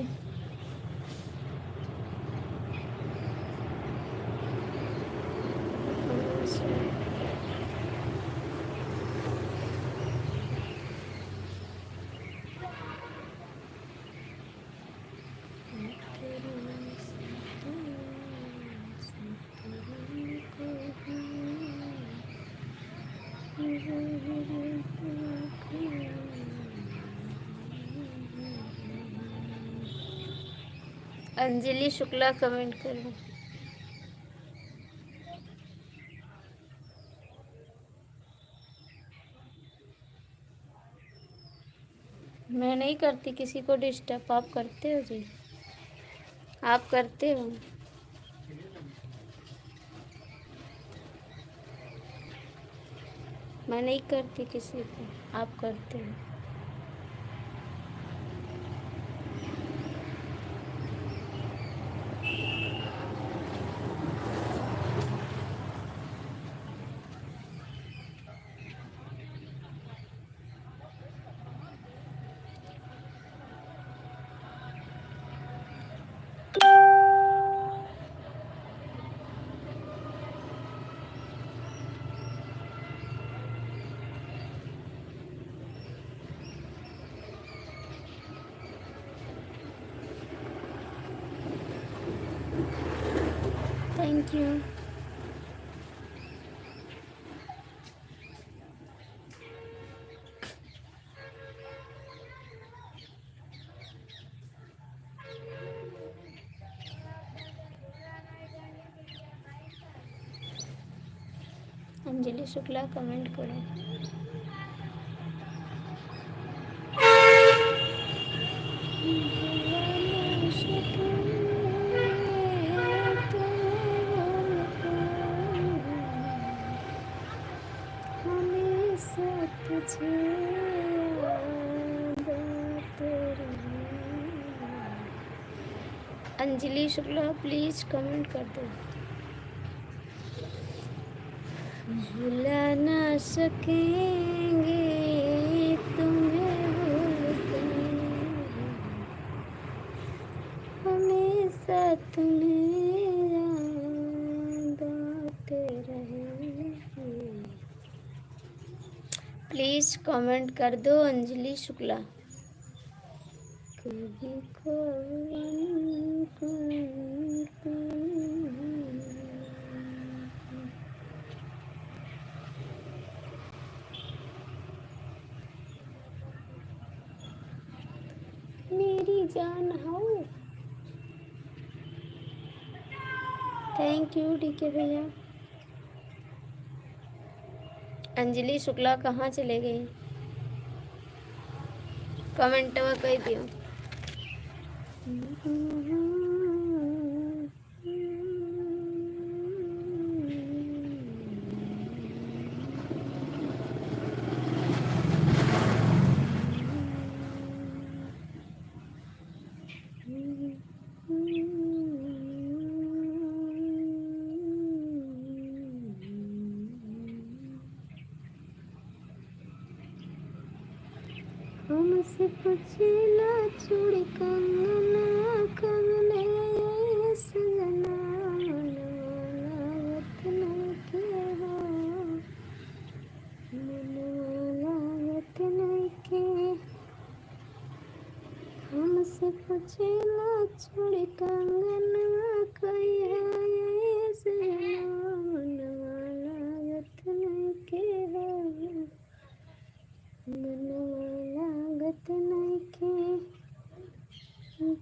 अंजलि शुक्ला कमेंट करो। मैं नहीं करती किसी को डिस्टर्ब, आप करते हो जी, आप करते हो। मैं नहीं करती किसी को, आप करते हो। Thank you. Anjali Shukla comment करो। हमेशा तुझे याद आते रहेंगे। अंजलि शुक्ला प्लीज कमेंट कर दो। भुला ना सकेंगे तुम्हें भूल कर, हमेशा तुम्हें याद आते रहेंगे। प्लीज कमेंट कर दो अंजलि शुक्ला। कभी मेरी जान हो। थैंक यू डीके भैया। अंजलि शुक्ला कहाँ चले गई? कमेंट में कह दियो। हमसे पूछेला चूड़ी कंगना कमले सजना लागत नइखे हो, मनवा लागत नइखे। हमसे पूछेला चूड़ी कंगना कहिया सजना मनवा लागत नइखे हो, मनवा लागत नइखे।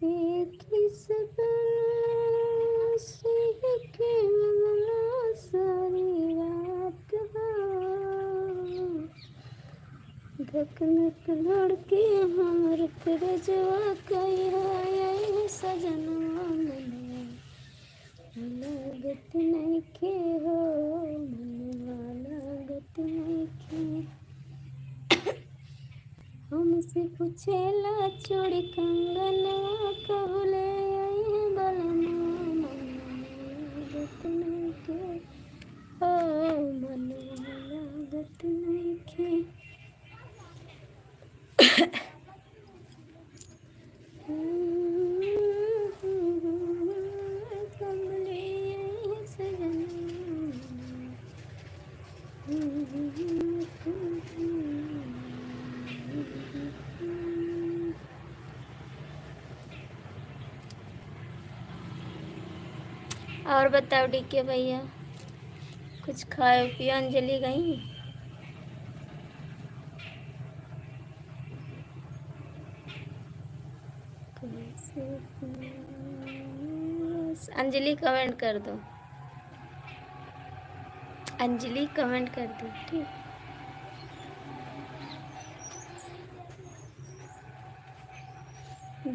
देखी सपना से के मनवा सारी रात हो, धक धक धड़के हमर करजवा कहिया सजनवा मनवा लागत नइखे हो, मनवा लागत नइखे। हमसे पूछेला चूड़ी कंगनवा कबले बलमा मनवा लागत नइखे हो, मनवा लागत नइखे। कबले सजना और बताओ डीके भैया, कुछ खाए पियो? अंजलि गई? अंजलि कमेंट कर दो, अंजलि कमेंट कर दो ठीक।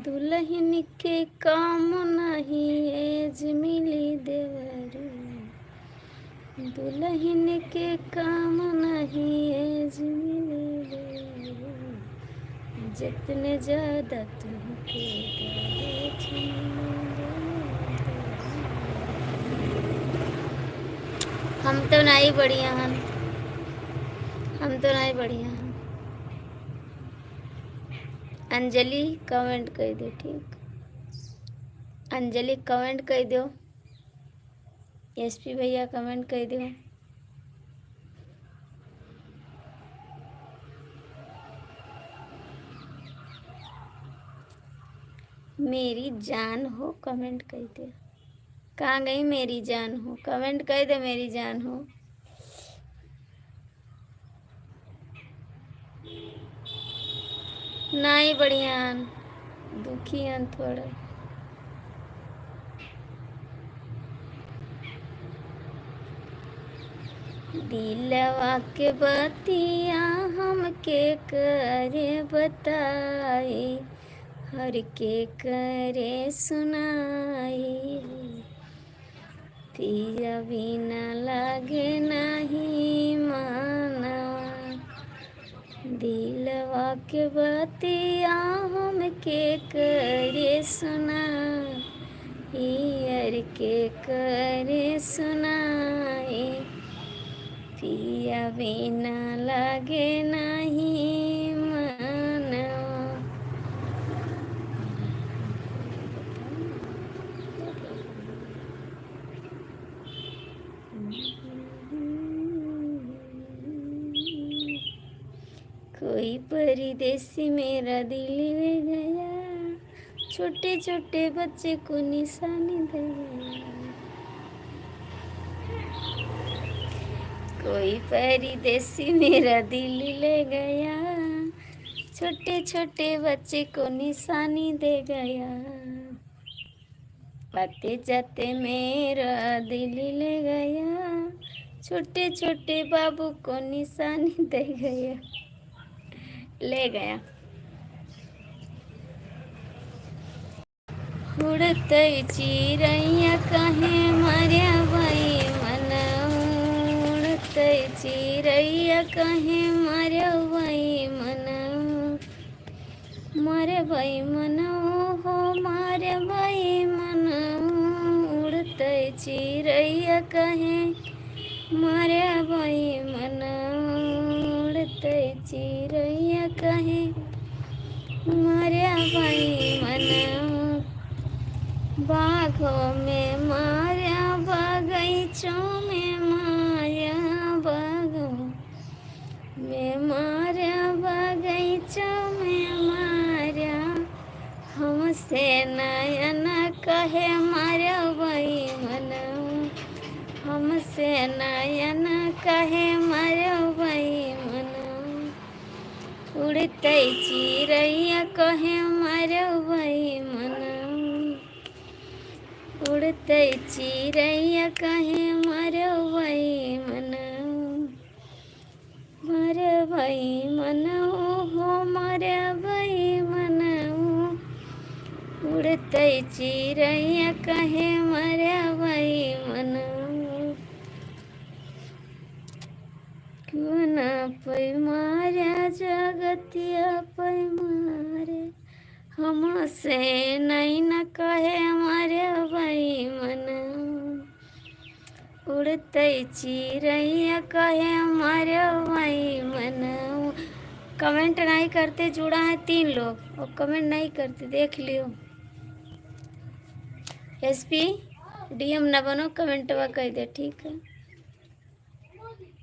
दुल्हन के काम नहीं एज मिली देवरू, दुल्हन के काम नहीं एज मिली देवरू, जितने ज्यादा तुमके दहेज मिले। हम तो नहीं बढ़िया हम तो नहीं बढ़िया हम। अंजलि कमेंट कर दो ठीक, अंजलि कमेंट कर दो। एसपी भैया कमेंट कर दो। मेरी जान हो कमेंट कर दो। कहाँ गई मेरी जान हो? कमेंट कर दे मेरी जान हो। नहीं बढ़िया दुखी हैं थोड़ा। दिलवा के बतिया हमके करे बताए, हर के करे सुनाए। पिया बिना लागे नहीं मानवा, दिलवा के बतिया हमके करे सुनाए, हर के करे सुनाए। पिया बिना लागे नहीं मनवा। कोई परदेसी मेरा दिल ले गया, छोटे छोटे बच्चे को निशानी दे गया। कोई परदेसी मेरा दिल ले गया, छोटे छोटे बच्चे को निशानी दे गया। आते जाते मेरा दिल ले गया, छोटे छोटे बाबू को निशानी दे गया, ले गया। उड़ते चिड़ैया कहे मरिया भाई मना, उड़ते चिड़ैया कहे मरिया भाई मना, मारे भाई मना हो मारे भाई मना। उड़ते चिड़ैया कहे मारे भाई मना, उड़ते चिड़ैया कहे मारे भाई मना। बागों में मारा बगीचों में मारा, बागों में मारा बगीचों में मारा। हमसे नयन कहे मारा भाई मना, हमसे नयन कहे मारा भाई मना। उड़ते चिड़ैया कहे मारा भाई मना, उड़ते चिड़ैया कहे मारे भाई मना, मारे भाई मना हो मारे भाई मना। उड़ते चिड़ैया कहे मारे भाई मना। क्यों ना पै मारे जगतिया पै मारे, हमसे नहीं न कहे हमारे भाई मना। उड़ते चिड़ैया कहे हमारे भाई मना। कमेंट नहीं करते, जुड़ा है 3 लोग और कमेंट नहीं करते, देख लियो। एसपी डीएम ना बनो, कमेंटवा कह दे, ठीक है।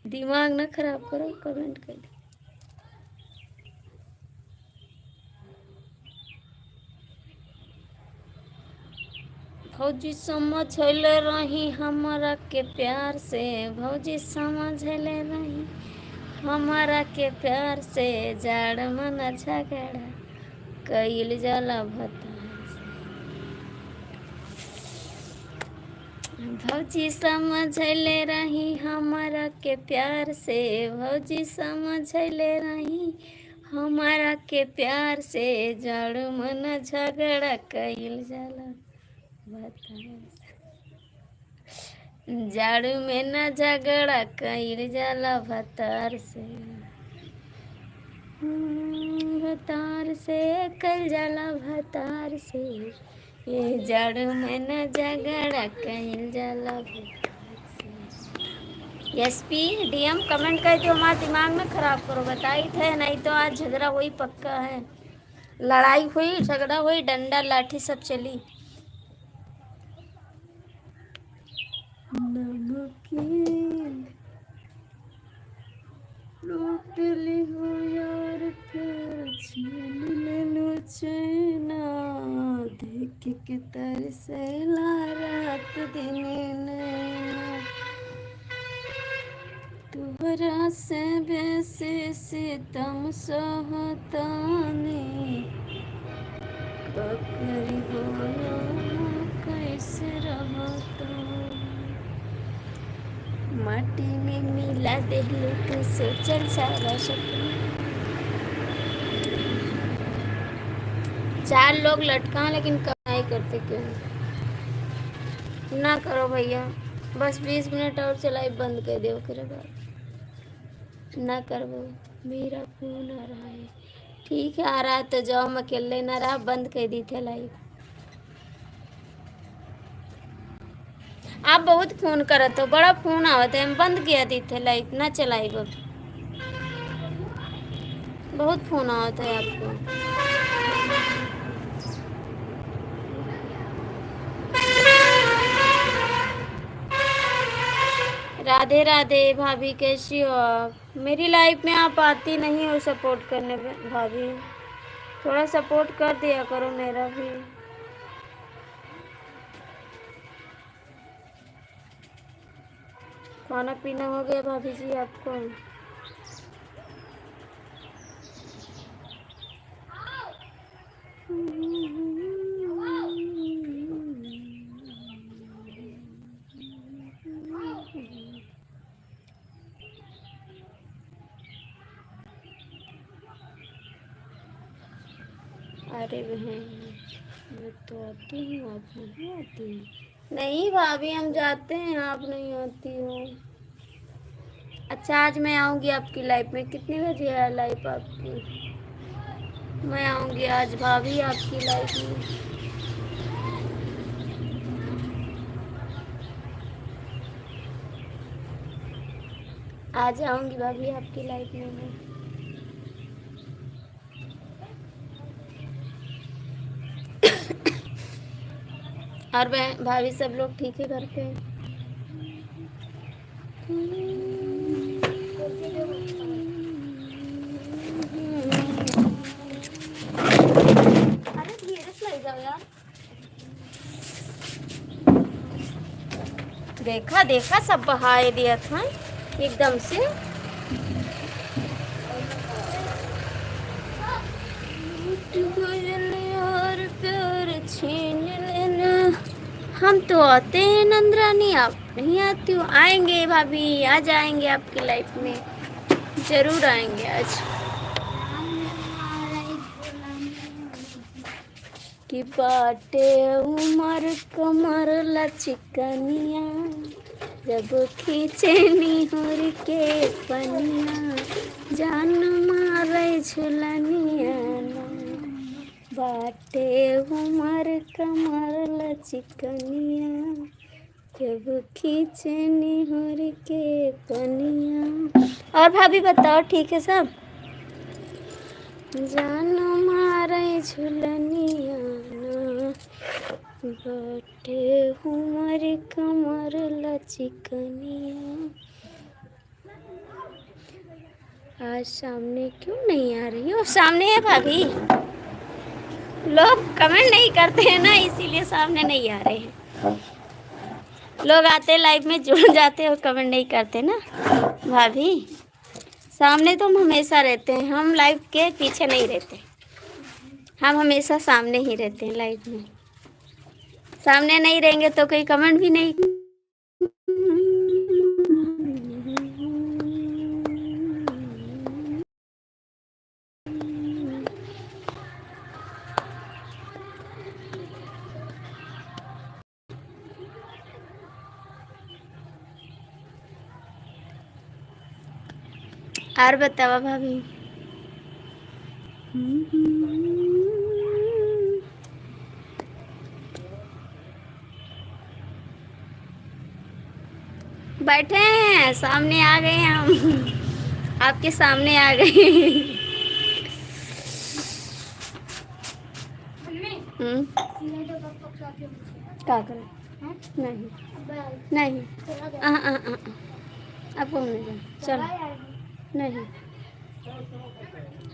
दिमाग ना खराब करो, कमेंट कर दे। भौजी समझले रही हमारा के प्यार से, भौजी समझले रही हमारा के प्यार से। जाड़ मन झगड़ा कईल जाला भतार से, भौजी समझले रही हमारा के प्यार से। भौजी समझले रही हमारा के प्यार से। जाड़ मन झगड़ा कईल जाला, जाड़ू में न झगड़ा कईल जाला भतार से, भतार से कईल जाला भतार से। ये जाड़ू में न झगड़ा कईल जाला भतार से। एसपी डीएम कमेंट कर दो, हमारे दिमाग में खराब करो, बताई थे नहीं तो आज झगड़ा हुई पक्का है। लड़ाई हुई, झगड़ा हुई, डंडा लाठी सब चली। लूट ली हो यार फिर छीन ले लो चैना, देख के तरसेला रात दिन नैना। तुहरा से बेसी सितम सहतानी, ककरी बोलो कैसे रहता। माटी में मिला देहलू तू सोचल सारा सपना। 4 लोग लटका लेकिन कमाई करते क्यों ना करो भैया। बस 20 मिनट और चलाई बंद कर दो फिर ना करबो। मेरा फोन आ रहा है। ठीक है आ रहा है तो जाओ, मैं अकेले ना रहा, बंद कर दी थे लाइव। आप बहुत फोन करत हो, बड़ा फोन आवत है, हम बंद किया दी थे लाइव ना चलाई। बहुत फोन आवत है आपको। राधे राधे भाभी, कैसी हो आप? मेरी लाइफ में आप आती नहीं हो सपोर्ट करने में भाभी, थोड़ा सपोर्ट कर दिया करो मेरा भी। खाना पीना हो गया भाभी जी आपको? अरे बहन मैं तो आती हूँ, आप नहीं आती। नहीं भाभी हम जाते हैं, आप नहीं आती हो। अच्छा आज मैं आऊँगी आपकी लाइफ में। कितने बजे है लाइफ आपकी? मैं आऊँगी आज भाभी आपकी लाइफ में। आ जाऊंगी भाभी आपकी लाइफ में मैं। और भाभी सब लोग ठीक है घर पे? अरे धीरे से ले जाओ यार। देखा देखा सब बहाए दिया था एकदम से। और प्यार छीन लेना। हम तो आते हैं नंदरानी, आप नहीं आती हो। आएंगे भाभी, आ जाएंगे आपकी लाइफ में, जरूर आएंगे आज। कि बाटे उमर कमर लचकनिया, जब खींचे निहुर के पनिया, जान मारे झुलनिया ना। बाटे उमर कमर लचकनिया, जब खींचे निहुर के पनिया। और भाभी बताओ ठीक है सब? जान मारे झुलनिया ना, बाटे उमर कमर लचकनिया। आज सामने क्यों नहीं आ रही हो? सामने है भाभी, लोग कमेंट नहीं करते हैं ना, इसीलिए सामने नहीं आ रहे हैं। लोग आते लाइव में जुड़ जाते और कमेंट नहीं करते ना भाभी। सामने तो हम हमेशा रहते हैं, हम लाइव के पीछे नहीं रहते, हम हमेशा सामने ही रहते हैं लाइव में। सामने नहीं रहेंगे तो कोई कमेंट भी नहीं। और बतावा भाभी। बैठे हैं, सामने आ गए हम, आपके सामने आ गए। क्या करें? नहीं नहीं अब घूमने जाओ चलो। नहीं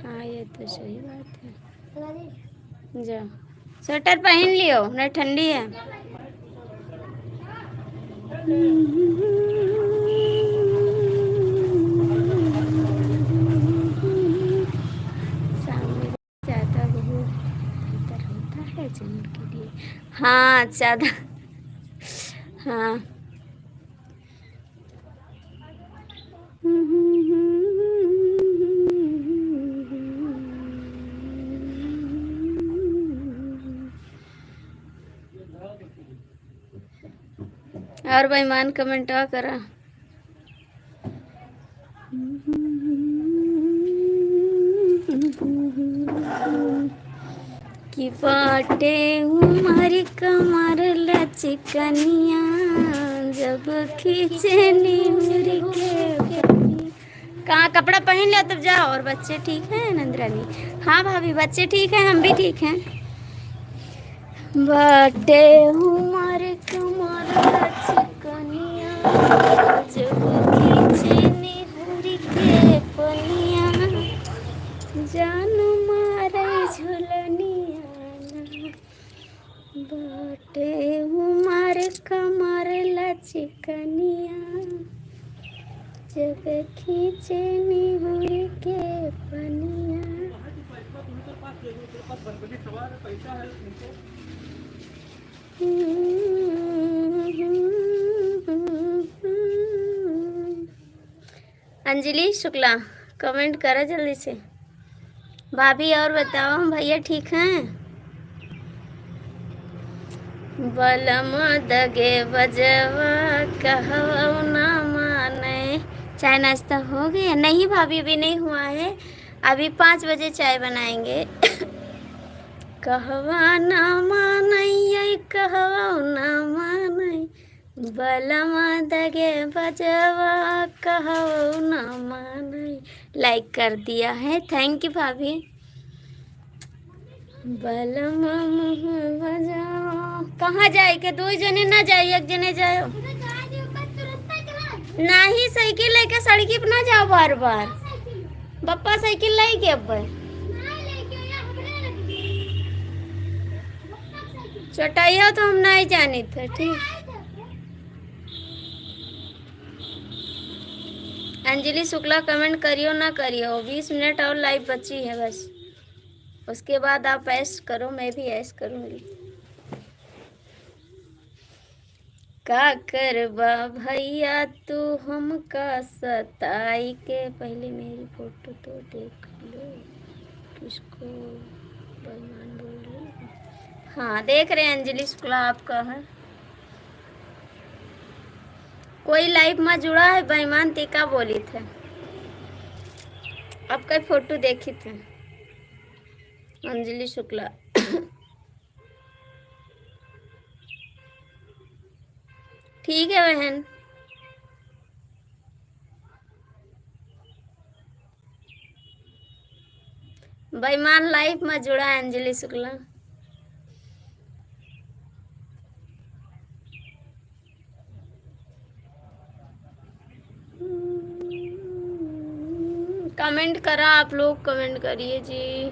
हाँ ये तो सही बात है। जाओ स्वेटर पहन लियो, नहीं ठंडी है। सामने ज़्यादा बहुत बेहतर होता है चैनल के लिए। हाँ ज़्यादा, हाँ और बेईमान कमेंट करा। कि बाटे उमर कमर लचकनिया जब खींचे नीर के। कहाँ कपड़ा पहन लिया तब जाओ। और बच्चे ठीक हैं नंदरानी? हाँ भाभी बच्चे ठीक हैं, हम भी ठीक हैं। बाटे उमर कमर लचकनिया जब खींचे नीर के पनिया जान मारे झुलनिया बाटे उमर कमर लचकनिया जब खींचे निहुर के पनिया। अंजलि शुक्ला कमेंट करो जल्दी से। भाभी और बताओ भैया ठीक हैं? बलम दगे बजवा कहवा ना माने। चाय नाश्ता हो गया? नहीं भाभी अभी नहीं हुआ है, अभी 5 बजे चाय बनाएंगे। कहवा ना मानई कहवा ना मानई बलम दगे बजवा कहवा ना मानई। लाइक कर दिया है, थैंक यू भाभी। बलम बजाओ कहाँ जाए के? 2 जने ना जाए, 1 जने जाओ। नहीं साइकिल लेके सड़की पे ना जाओ बार बार। बप्पा साइकिल लाई के अब चटाई हो तो हम नहीं जाने थे। ठीक अंजलि शुक्ला कमेंट करियो ना करियो, 20 मिनट और लाइव बची है बस, उसके बाद आप ऐश करो, मैं भी ऐश करूंगी। का करबा भैया तू हमका सताई के। पहले मेरी फोटो तो देख लो। किसको बेईमान बोल रही है? हाँ देख रहे हैं अंजलि शुक्ला आपका है। कोई लाइव में जुड़ा है बेईमान टीका बोली थे, आपका फोटो देखी थे अंजलि शुक्ला। ठीक है बहन। बेईमान लाइफ में जुड़ा है अंजलि शुक्ला। कमेंट करा आप लोग, कमेंट करिए जी।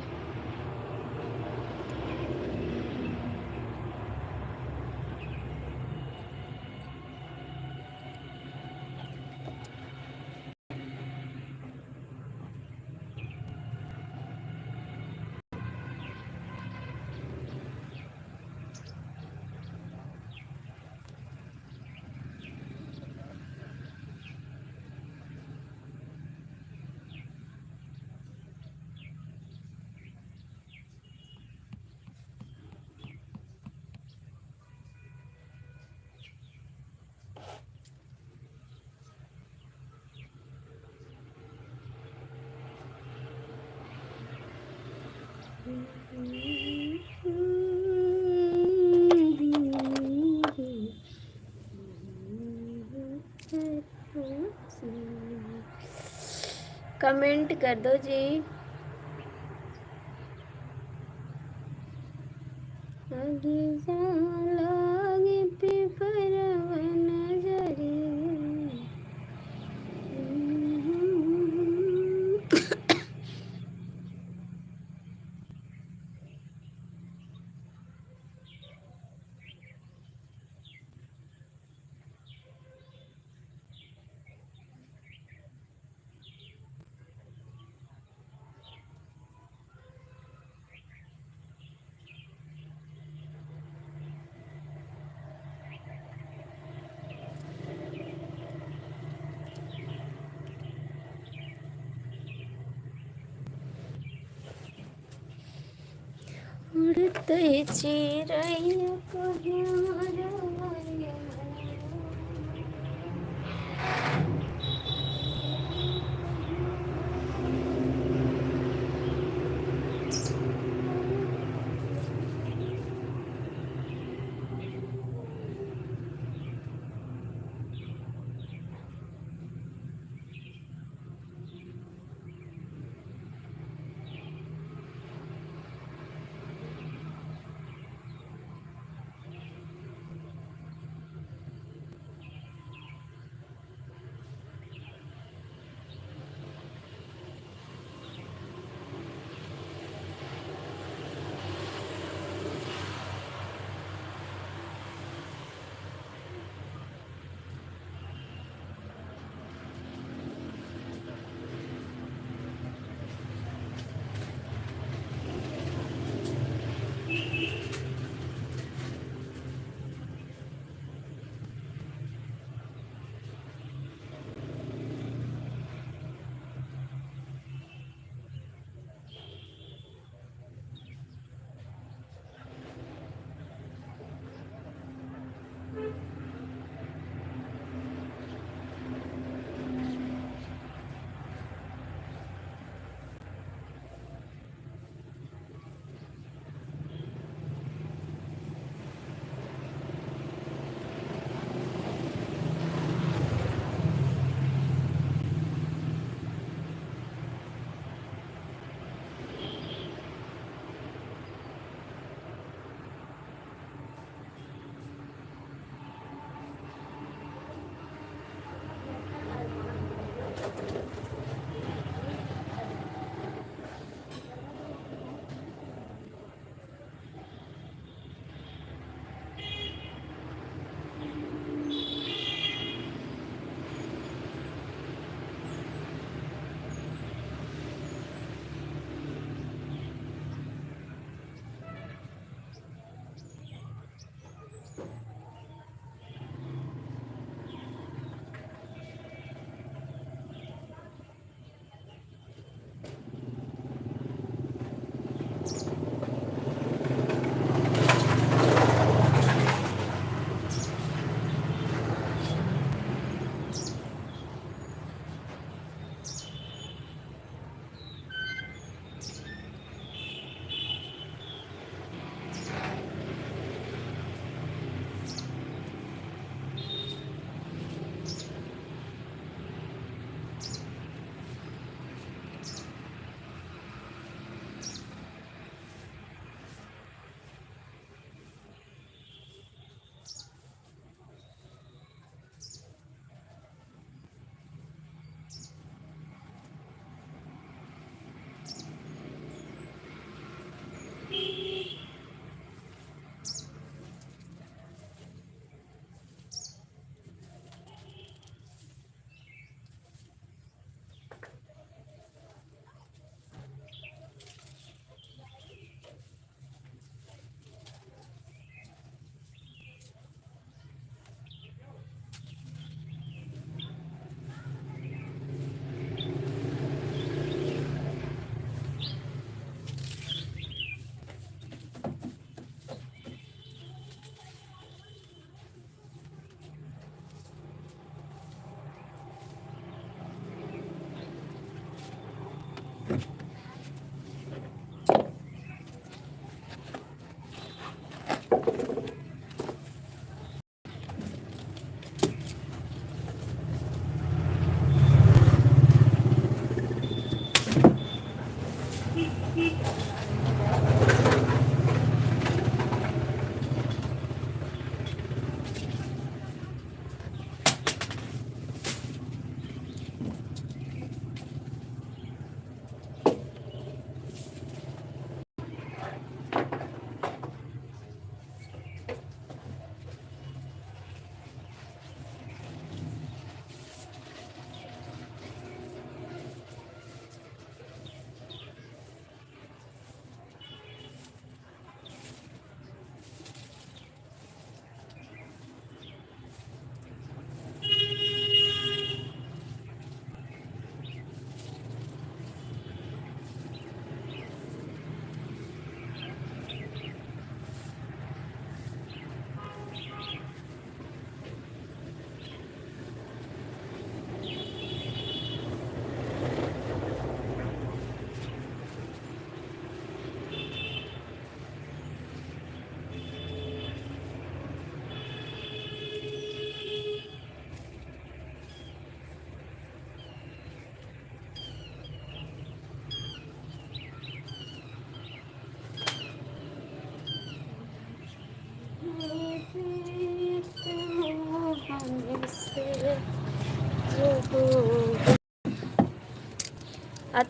कमेंट कर दो जी। उड़ते चिड़ैया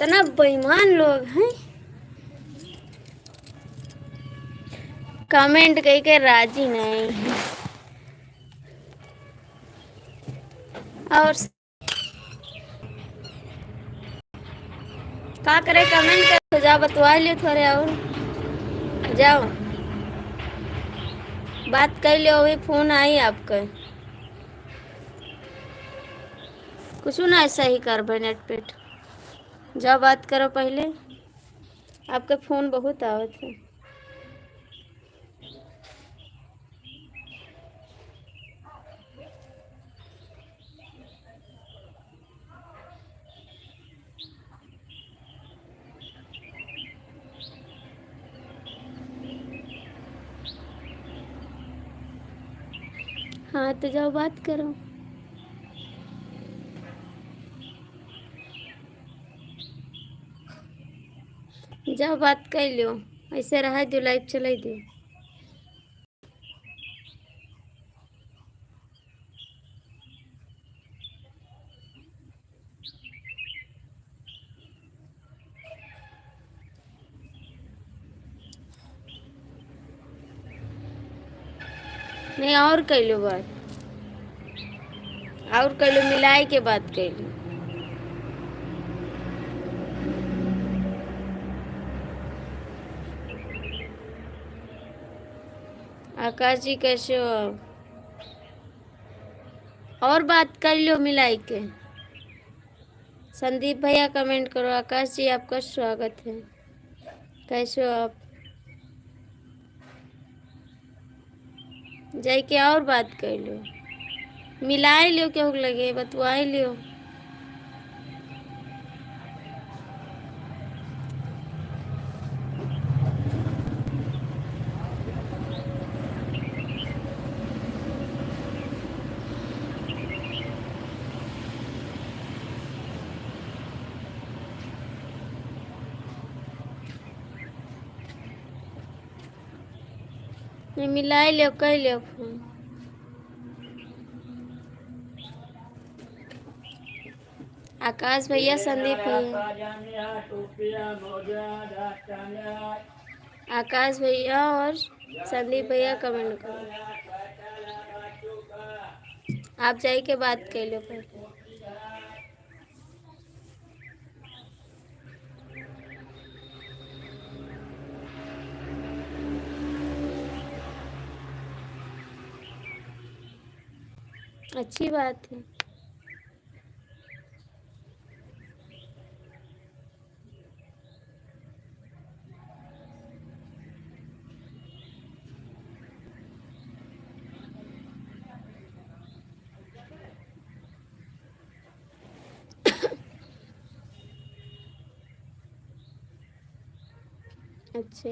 इतना बेईमान लोग हैं, कमेंट कह के राजी नहीं है। और का करे, कमेंट कर जाओ, बतवा लियो थोड़े और जाओ, बात कर लियो। अभी फोन आई आपका, कुछ ना ऐसा ही कर नेट पे जाओ, बात करो पहले। आपका फोन बहुत आवत है। हाँ तो जाओ बात करो। जाओ बात कर लो, ऐसे रहा दो, लाइव चलाई दो। नहीं और कर लो बात, और कर लो, मिलाए के बात कर लो। आकाश जी कैसे हो आप? और बात कर लो मिलाई के। संदीप भैया कमेंट करो। आकाश जी आपका स्वागत है, कैसे हो आप? जाए के और बात कर लो, मिलाए लियो, क्यों लगे बतवाए लियो। नहीं मिलाए लियो, कर लियो फोन। आकाश भैया, संदीप भैया, आकाश भैया और संदीप भैया कमेंट करो। आप जाए के बात कर लो पहले। अच्छी बात है। अच्छा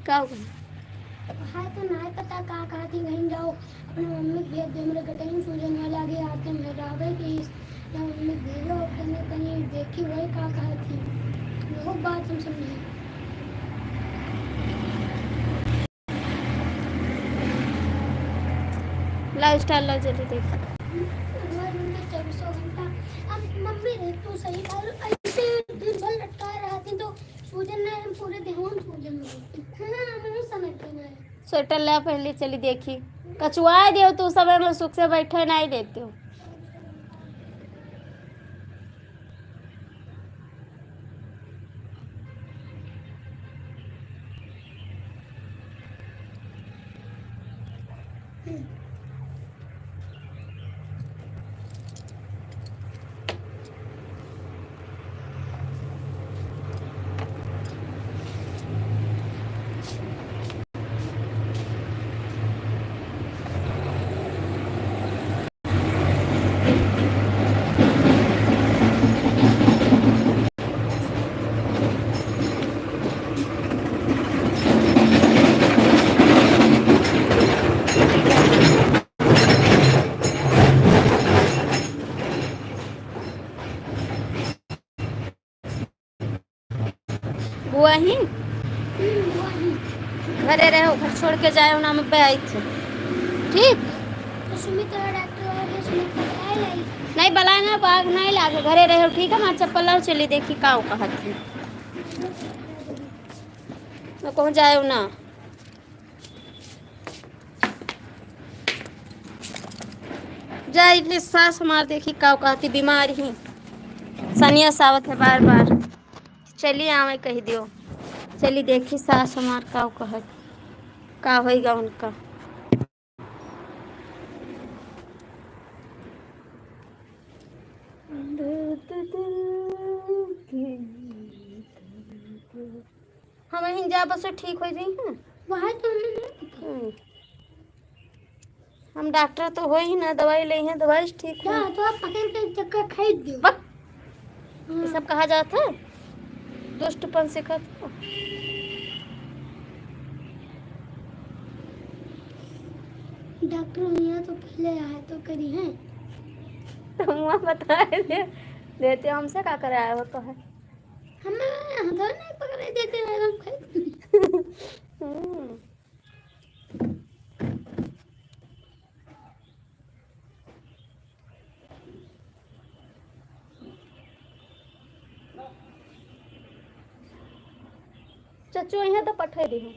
का हाँ तो नहीं पता कहाँ थी, कहीं जाओ अपने मम्मी को भेज दो, मेरे कहीं सूजन वाले आगे आते मेरा आवे कि या मम्मी भेजो, कहीं कहीं देखी वही कहाँ थी, वो बात हम समझे। लाइफ स्टाइल ला जल्दी देख। उनके 24 घंटा अब मम्मी देख तो सही था, ऐसे दिन भर लटका रहती तो सूजन ने पूरे देह में सूजन हुई। हाँ मैं समझती नहीं। स्वेटर ला पहले चली देखी कचुआ दे तू समय में सुख से बैठे नहीं देते हो। बुआ ही घरे रहो, घर छोड़ के जाए ना मैं आई थी। ठीक तो सुमित्रा डॉक्टर आ गया, सुमित्रा क्या लाई? नहीं बलाएंगे बाग नहीं लागे, घरे रहो ठीक है। मैं चप्पल लाओ चली देखी का कहा थी मैं कहूँ जाए ना। जा इतनी सास हमार देखी का कहती बीमार ही सनिया सावत है बार बार। चलिए आवे कह दियो, चली देखी सास हमार का कहत का होगा उनका। हम यहीं जा बस ठीक हो जाई हैं। वहाँ तो हमें नहीं पता। हम डॉक्टर तो हो ही ना, दवाई ले हैं, दवाई से ठीक क्या हो। तो आप पकड़ के चक्कर खरीद दो। बक ये सब कहा जाता है, दुष्टपन सिखाता। डॉक्टर भैया तो पहले आए तो करी हैं। तो मुआ बता देते हमसे का कराया हो तो है। हमें हम तो नहीं पकड़े देते हैं, हम खरीद। चच्चू यहाँ तो पठे दी हूँ।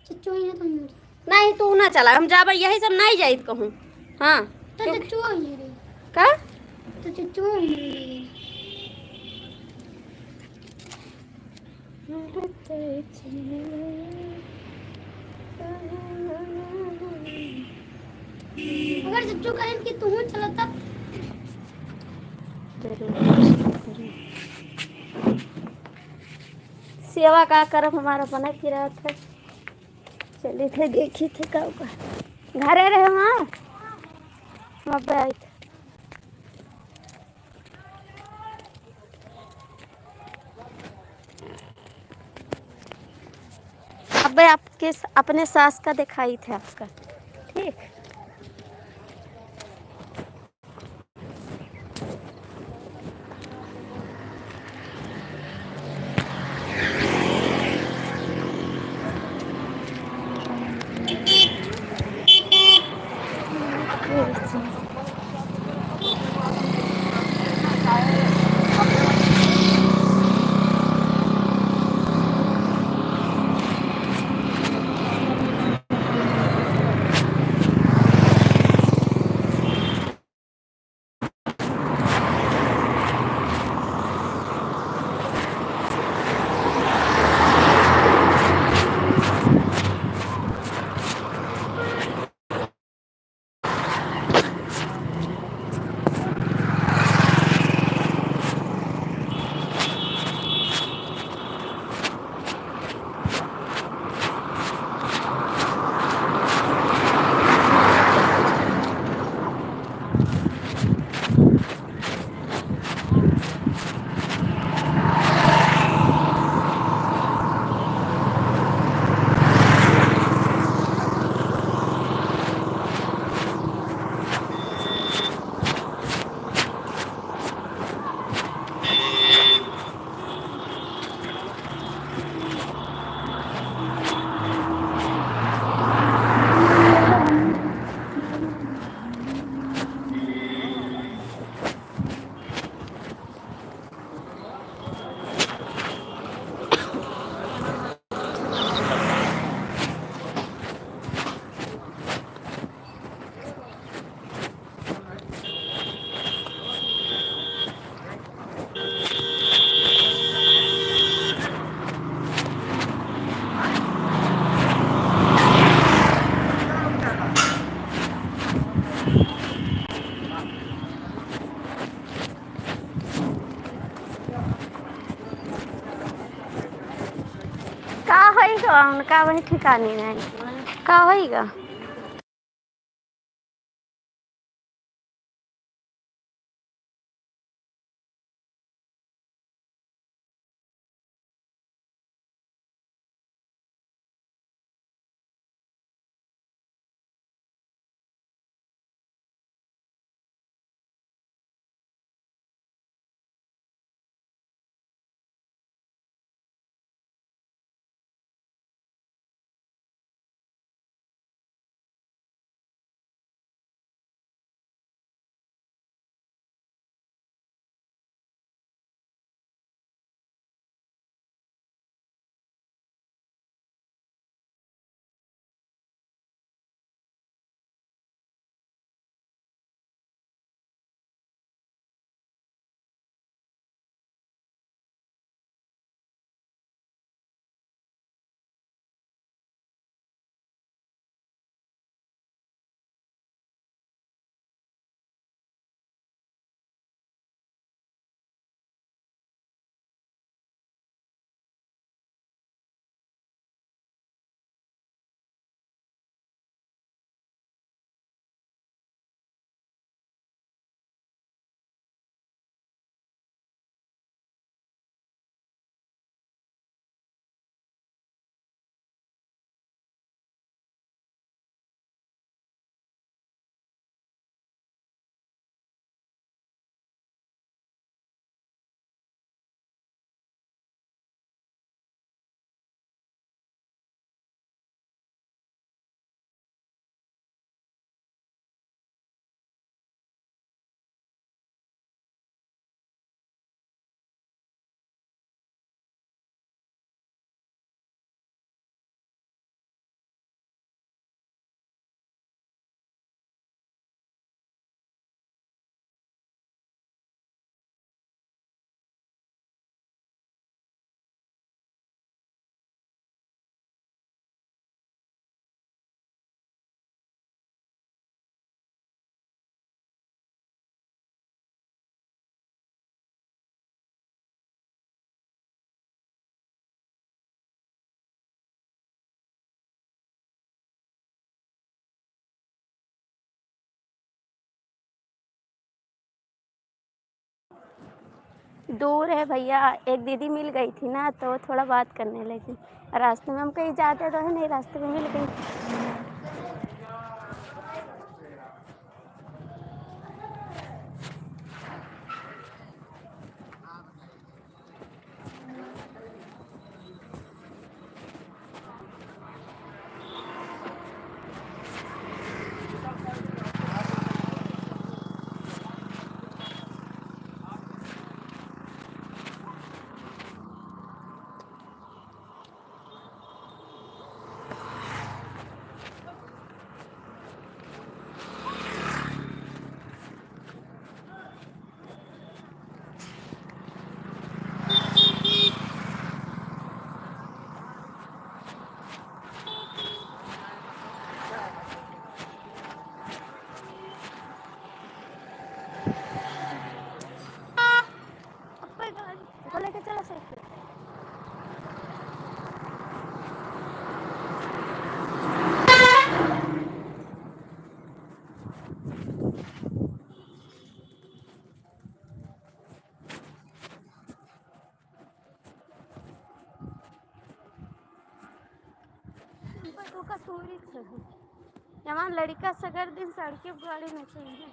चच्चू ये तो नहीं तू ना चला, हम जाबे यही सब नहीं जाइत कहूँ। हाँ तो चच्चू ये रे का तो चच्चू ये अगर चच्चू कहें कि तू चला तब सेवा का करब हमारा बना की रहा था। चली थे देखी थे का घरे रहे वहाँ पे आई थे। अब आपके अपने सास का दिखाई थे आपका ठीक। का होइगा उनका वही ठिकाने नहीं का होइगा। दूर है भैया, एक दीदी मिल गई थी ना तो थोड़ा बात करने लगी। रास्ते में हम कहीं जाते तो है नहीं, रास्ते में मिल गई। को लेके चलो सर। तो कसूरी है जहाँ लड़का सगर दिन सड़के गाड़ी में चाहिए।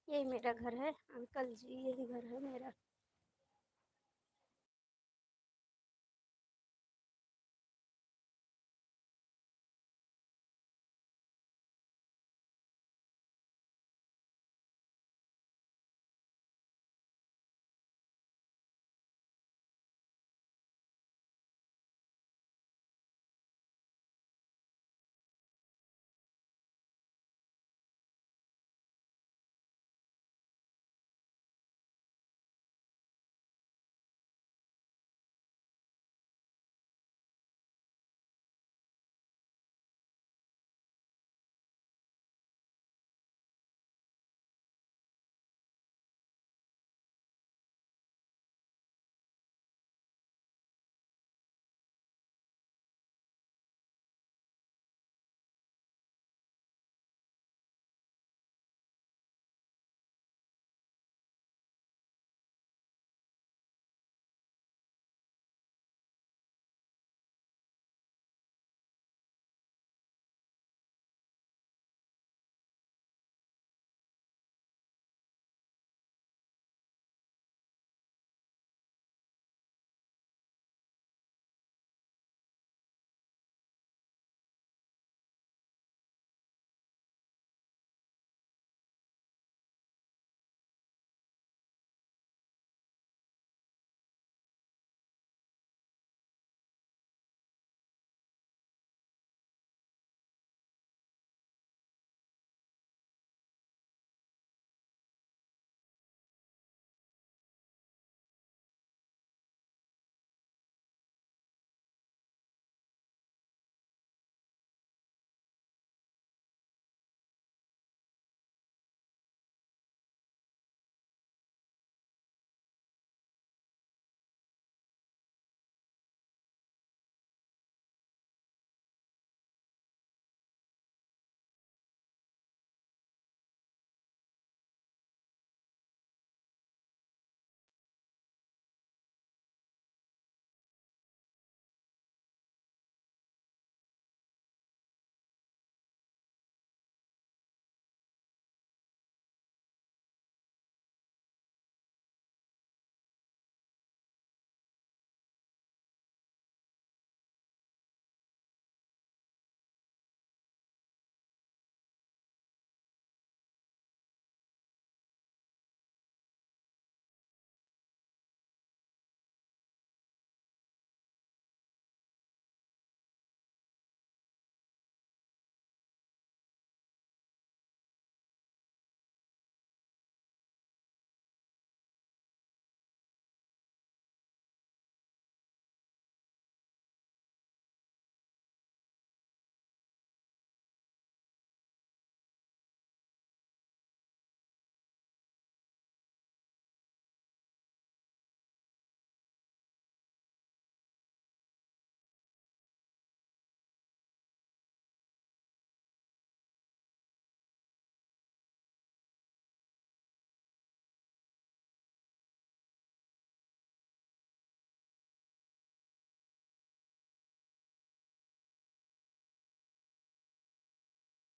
यही मेरा घर है अंकल जी, यही घर है मेरा।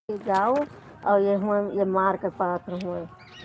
जाओ और ये हुए ये मार के पात्र हुए